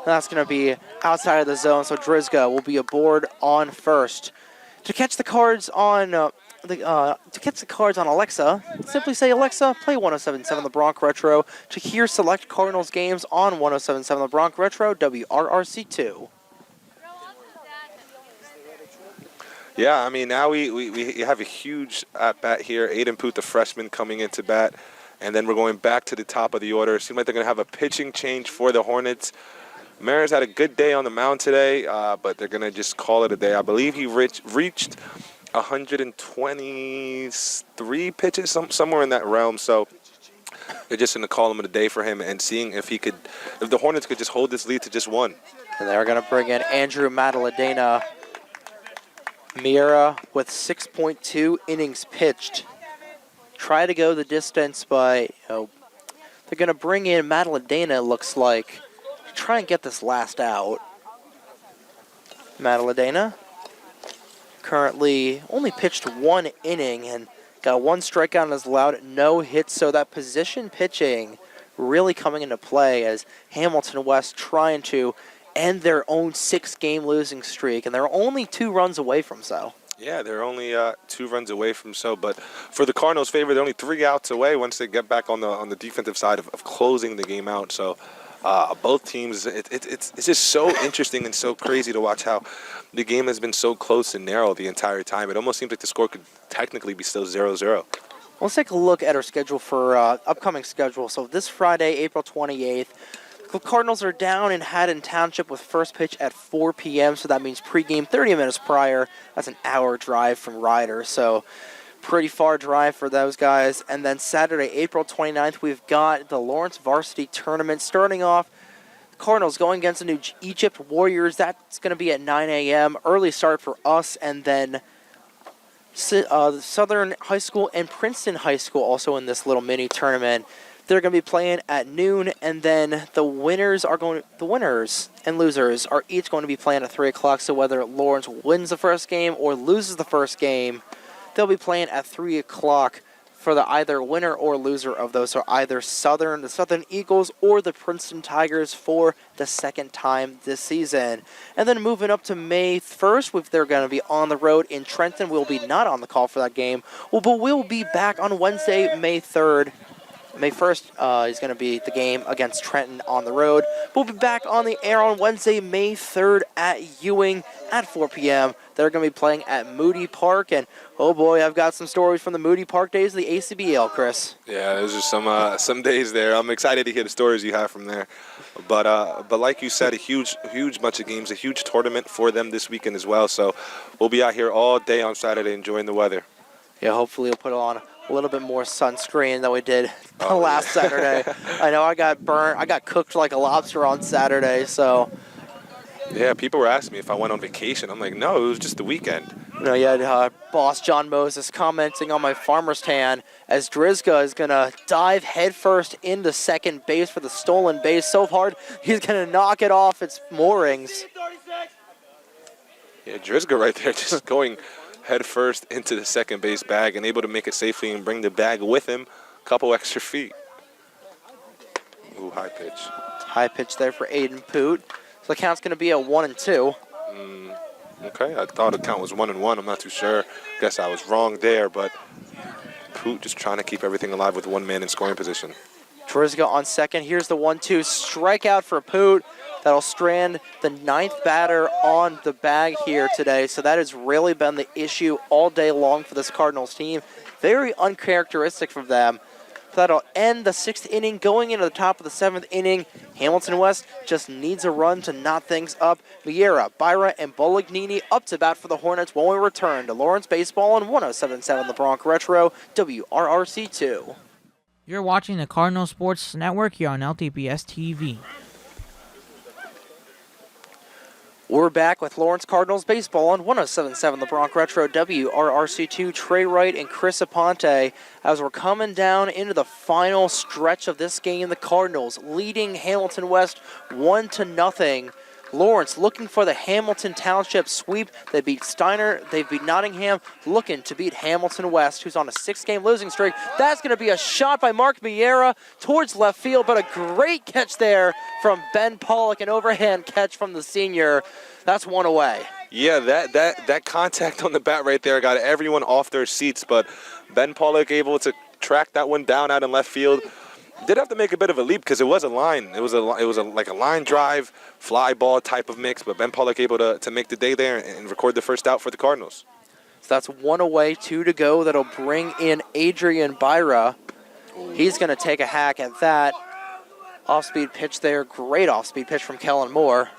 That's going to be outside of the zone, so Drizga will be aboard on first. To catch the cards on Alexa, simply say, Alexa, play 107.7 The Bronx Retro. To hear select Cardinals games on 107.7 The Bronx Retro, WRRC2. Yeah, I mean, now we have a huge at-bat here. Aiden Poot, the freshman, coming into bat. And then we're going back to the top of the order. Seems like they're going to have a pitching change for the Hornets. Maris had a good day on the mound today, but they're going to just call it a day. I believe he reached 123 pitches, somewhere in that realm. So they're just going to call him a day for him and seeing if the Hornets could just hold this lead to just one. And they're going to bring in Andrew Mataladena. Miera with 6.2 innings pitched. Try to go the distance, but they're going to bring in Mataladena, it looks like, to try and get this last out. Mataladena currently only pitched 1 inning and got 1 strikeout and has allowed no hits, so that position pitching really coming into play as Hamilton West trying to end their own 6-game losing streak, and they're only 2 runs away from so. Yeah, they're only 2 runs away from so, but for the Cardinals' favor, they're only 3 outs away once they get back on the defensive side of closing the game out. So both teams, it's just so interesting and so crazy to watch how the game has been so close and narrow the entire time. It almost seems like the score could technically be still 0-0. Let's take a look at our schedule for upcoming schedule. So this Friday, April 28th, the Cardinals are down in Haddon Township with first pitch at 4 p.m., so that means pregame 30 minutes prior. That's an hour drive from Ryder, so pretty far drive for those guys. And then Saturday, April 29th, we've got the Lawrence Varsity Tournament starting off. Cardinals going against the New Egypt Warriors. That's going to be at 9 a.m. Early start for us, and then Southern High School and Princeton High School also in this little mini tournament. They're going to be playing at noon, and then the winners and losers are each going to be playing at 3 o'clock. So whether Lawrence wins the first game or loses the first game, they'll be playing at 3 o'clock for the either winner or loser of those. So either the Southern Eagles or the Princeton Tigers for the second time this season. And then moving up to May 1st, they're going to be on the road in Trenton. We'll be not on the call for that game. But we'll be back on Wednesday, May 3rd. May 1st is going to be the game against Trenton on the road. We'll be back on the air on Wednesday, May 3rd at Ewing at 4 p.m. They're going to be playing at Moody Park. And, oh boy, I've got some stories from the Moody Park days of the ACBL, Chris. Yeah, those are some days there. I'm excited to hear the stories you have from there. But like you said, a huge bunch of games, a huge tournament for them this weekend as well. So we'll be out here all day on Saturday enjoying the weather. Yeah, hopefully we'll put on a little bit more sunscreen than we did last Saturday. I know I got burnt. I got cooked like a lobster on Saturday, so. Yeah, people were asking me if I went on vacation. I'm like, no, it was just the weekend. You know, you had boss John Moses commenting on my farmer's tan as Drizga is going to dive headfirst into second base for the stolen base so hard he's going to knock it off its moorings. Yeah, Drizga right there just going head first into the second base bag and able to make it safely and bring the bag with him a couple extra feet. Ooh, high pitch. High pitch there for Aiden Poot. So the count's going to be a 1-2. Okay, I thought the count was 1-1. I'm not too sure. Guess I was wrong there, but Poot just trying to keep everything alive with one man in scoring position. Drizga on second. Here's the 1-2 strikeout for Poot. That'll strand the 9th batter on the bag here today. So that has really been the issue all day long for this Cardinals team. Very uncharacteristic from them. That'll end the 6th inning. Going into the top of the 7th inning, Hamilton West just needs a run to knot things up. Miera, Byra, and Bolognini up to bat for the Hornets when we return to Lawrence Baseball on 107.7 The Bronx Retro, WRRC2. You're watching the Cardinal Sports Network here on LTPS TV. We're back with Lawrence Cardinals Baseball on 107.7 The Bronx Retro, WRRC2. Trey Wright and Chris Aponte as we're coming down into the final stretch of this game. The Cardinals leading Hamilton West 1-0. Lawrence looking for the Hamilton Township sweep. They beat Steiner. They beat Nottingham, looking to beat Hamilton West, who's on a 6-game losing streak. That's going to be a shot by Mark Miera towards left field, but a great catch there from Ben Pollock, an overhand catch from the senior. That's one away. Yeah, that contact on the bat right there got everyone off their seats, but Ben Pollock able to track that one down out in left field. Did have to make a bit of a leap because it was a line. It was like a line drive, fly ball type of mix, but Ben Pollock able to make the day there and record the first out for the Cardinals. So that's 1 away, 2 to go. That'll bring in Adrian Byra. He's going to take a hack at that. Off-speed pitch there. Great off-speed pitch from Kellen Moore.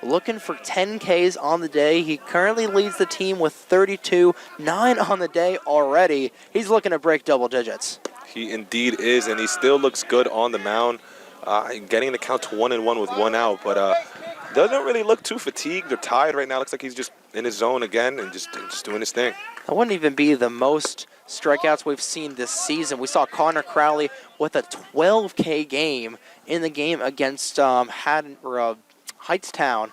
Looking for 10 Ks on the day. He currently leads the team with 32, 9 on the day already. He's looking to break double digits. He indeed is, and he still looks good on the mound. Getting the count to 1-1 with 1 out, but doesn't really look too fatigued or tired right now. Looks like he's just in his zone again and just doing his thing. That wouldn't even be the most strikeouts we've seen this season. We saw Connor Crowley with a 12K game in the game against Hightstown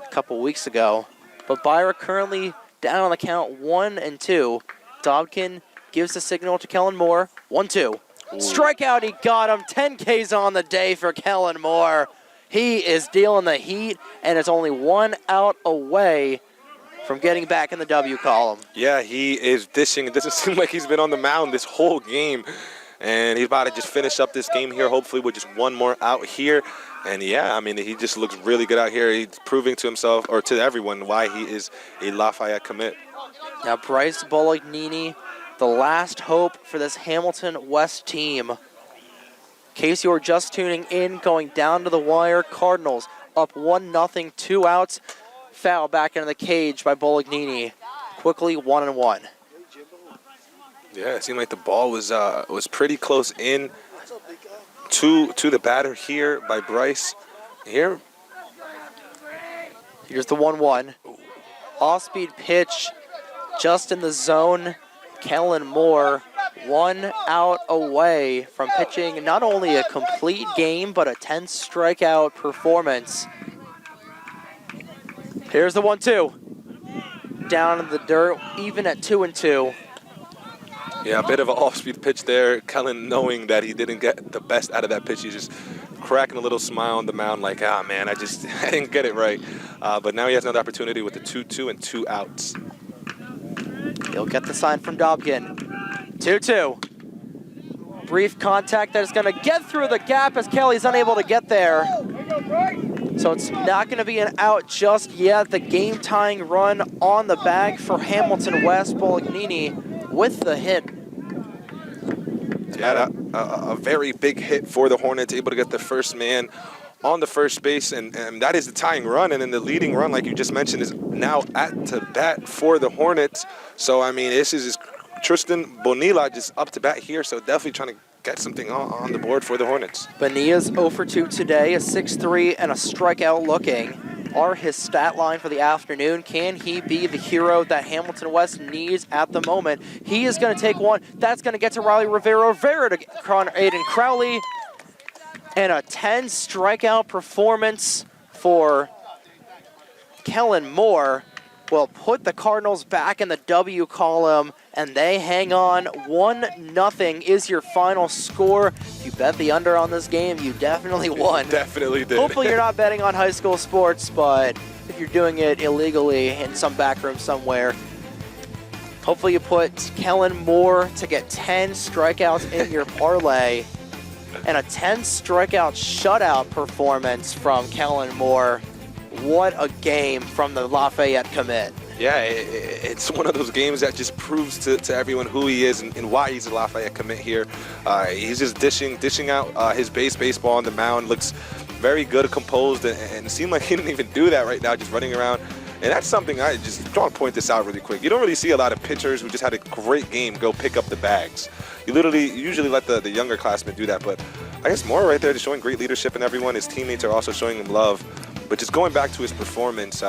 a couple weeks ago. But Byra currently down on the count 1-2. Dobkin gives the signal to Kellen Moore. 1-2. Strikeout, he got him. 10 Ks on the day for Kellen Moore. He is dealing the heat, and it's only 1 out away from getting back in the W column. Yeah, he is dishing. It doesn't seem like he's been on the mound this whole game. And he's about to just finish up this game here, hopefully with just 1 more out here. And yeah, I mean, he just looks really good out here. He's proving to himself, or to everyone, why he is a Lafayette commit. Now Bryce Bolognini, the last hope for this Hamilton West team. In case you're just tuning in, going down to the wire, Cardinals up 1-0, 2 outs. Foul back into the cage by Bolognini. Quickly 1-1. Yeah, it seemed like the ball was pretty close in to the batter here by Bryce. Here's the 1-1. Off-speed pitch just in the zone. Kellen Moore 1 out away from pitching not only a complete game, but a 10 strikeout performance. Here's the 1-2. Down in the dirt, even at 2-2. Yeah, a bit of an off-speed pitch there. Kellen, knowing that he didn't get the best out of that pitch, he's just cracking a little smile on the mound like, man, I didn't get it right. But now he has another opportunity with the 2-2 and 2 outs. He'll get the sign from Dobkin. 2-2. Brief contact that is going to get through the gap as Kelly's unable to get there. So it's not going to be an out just yet. The game-tying run on the bag for Hamilton West. Bolognini with the hit. Yeah, a very big hit for the Hornets, able to get the first man on the first base, and that is the tying run. And then the leading run, like you just mentioned, is now at to bat for the Hornets. So, I mean, this is Tristan Bonilla just up to bat here, so definitely trying to get something on the board for the Hornets. Bonilla's 0 for 2 today, a 6-3 and a strikeout looking are his stat line for the afternoon. Can he be the hero that Hamilton West needs at the moment? He is going to take one. That's going to get to Riley Rivera. Rivera to Aiden Crowley. And a 10 strikeout performance for Kellen Moore will put the Cardinals back in the W column, and they hang on. 1-0 is your final score. If you bet the under on this game, you definitely won. Definitely did. Hopefully you're not betting on high school sports, but if you're doing it illegally in some back room somewhere, hopefully you put Kellen Moore to get 10 strikeouts in your parlay. And a 10 strikeout shutout performance from Kellen Moore. What a game from the Lafayette commit. Yeah, it's one of those games that just proves to everyone who he is and why he's a Lafayette commit here. He's just dishing out his baseball on the mound. Looks very good, composed, and it seemed like he didn't even do that right now, just running around. And that's something I just want to point this out really quick. You don't really see a lot of pitchers who just had a great game go pick up the bags. You usually let the younger classmen do that, but I guess Moore right there just showing great leadership in everyone. His teammates are also showing him love. But just going back to his performance,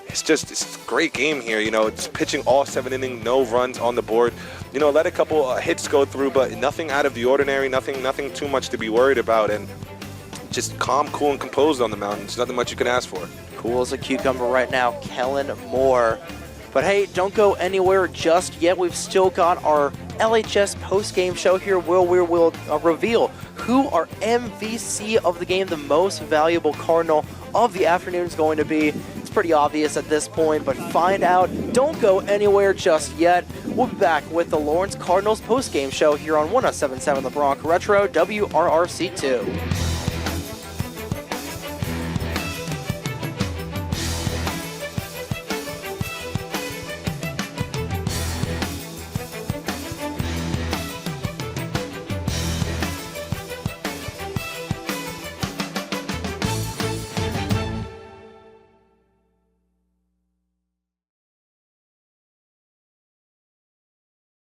it's a great game here. You know, it's pitching all 7 innings, no runs on the board. You know, let a couple hits go through, but nothing out of the ordinary, nothing too much to be worried about, and just calm, cool, and composed on the mound. There's nothing much you can ask for. Cool as a cucumber right now, Kellen Moore. But hey, don't go anywhere just yet. We've still got our LHS post-game show here where we'll reveal who our MVC of the game, the most valuable Cardinal of the afternoon, is going to be. It's pretty obvious at this point, but find out. Don't go anywhere just yet. We'll be back with the Lawrence Cardinals post-game show here on 107.7 The Bronx Retro, WRRC2.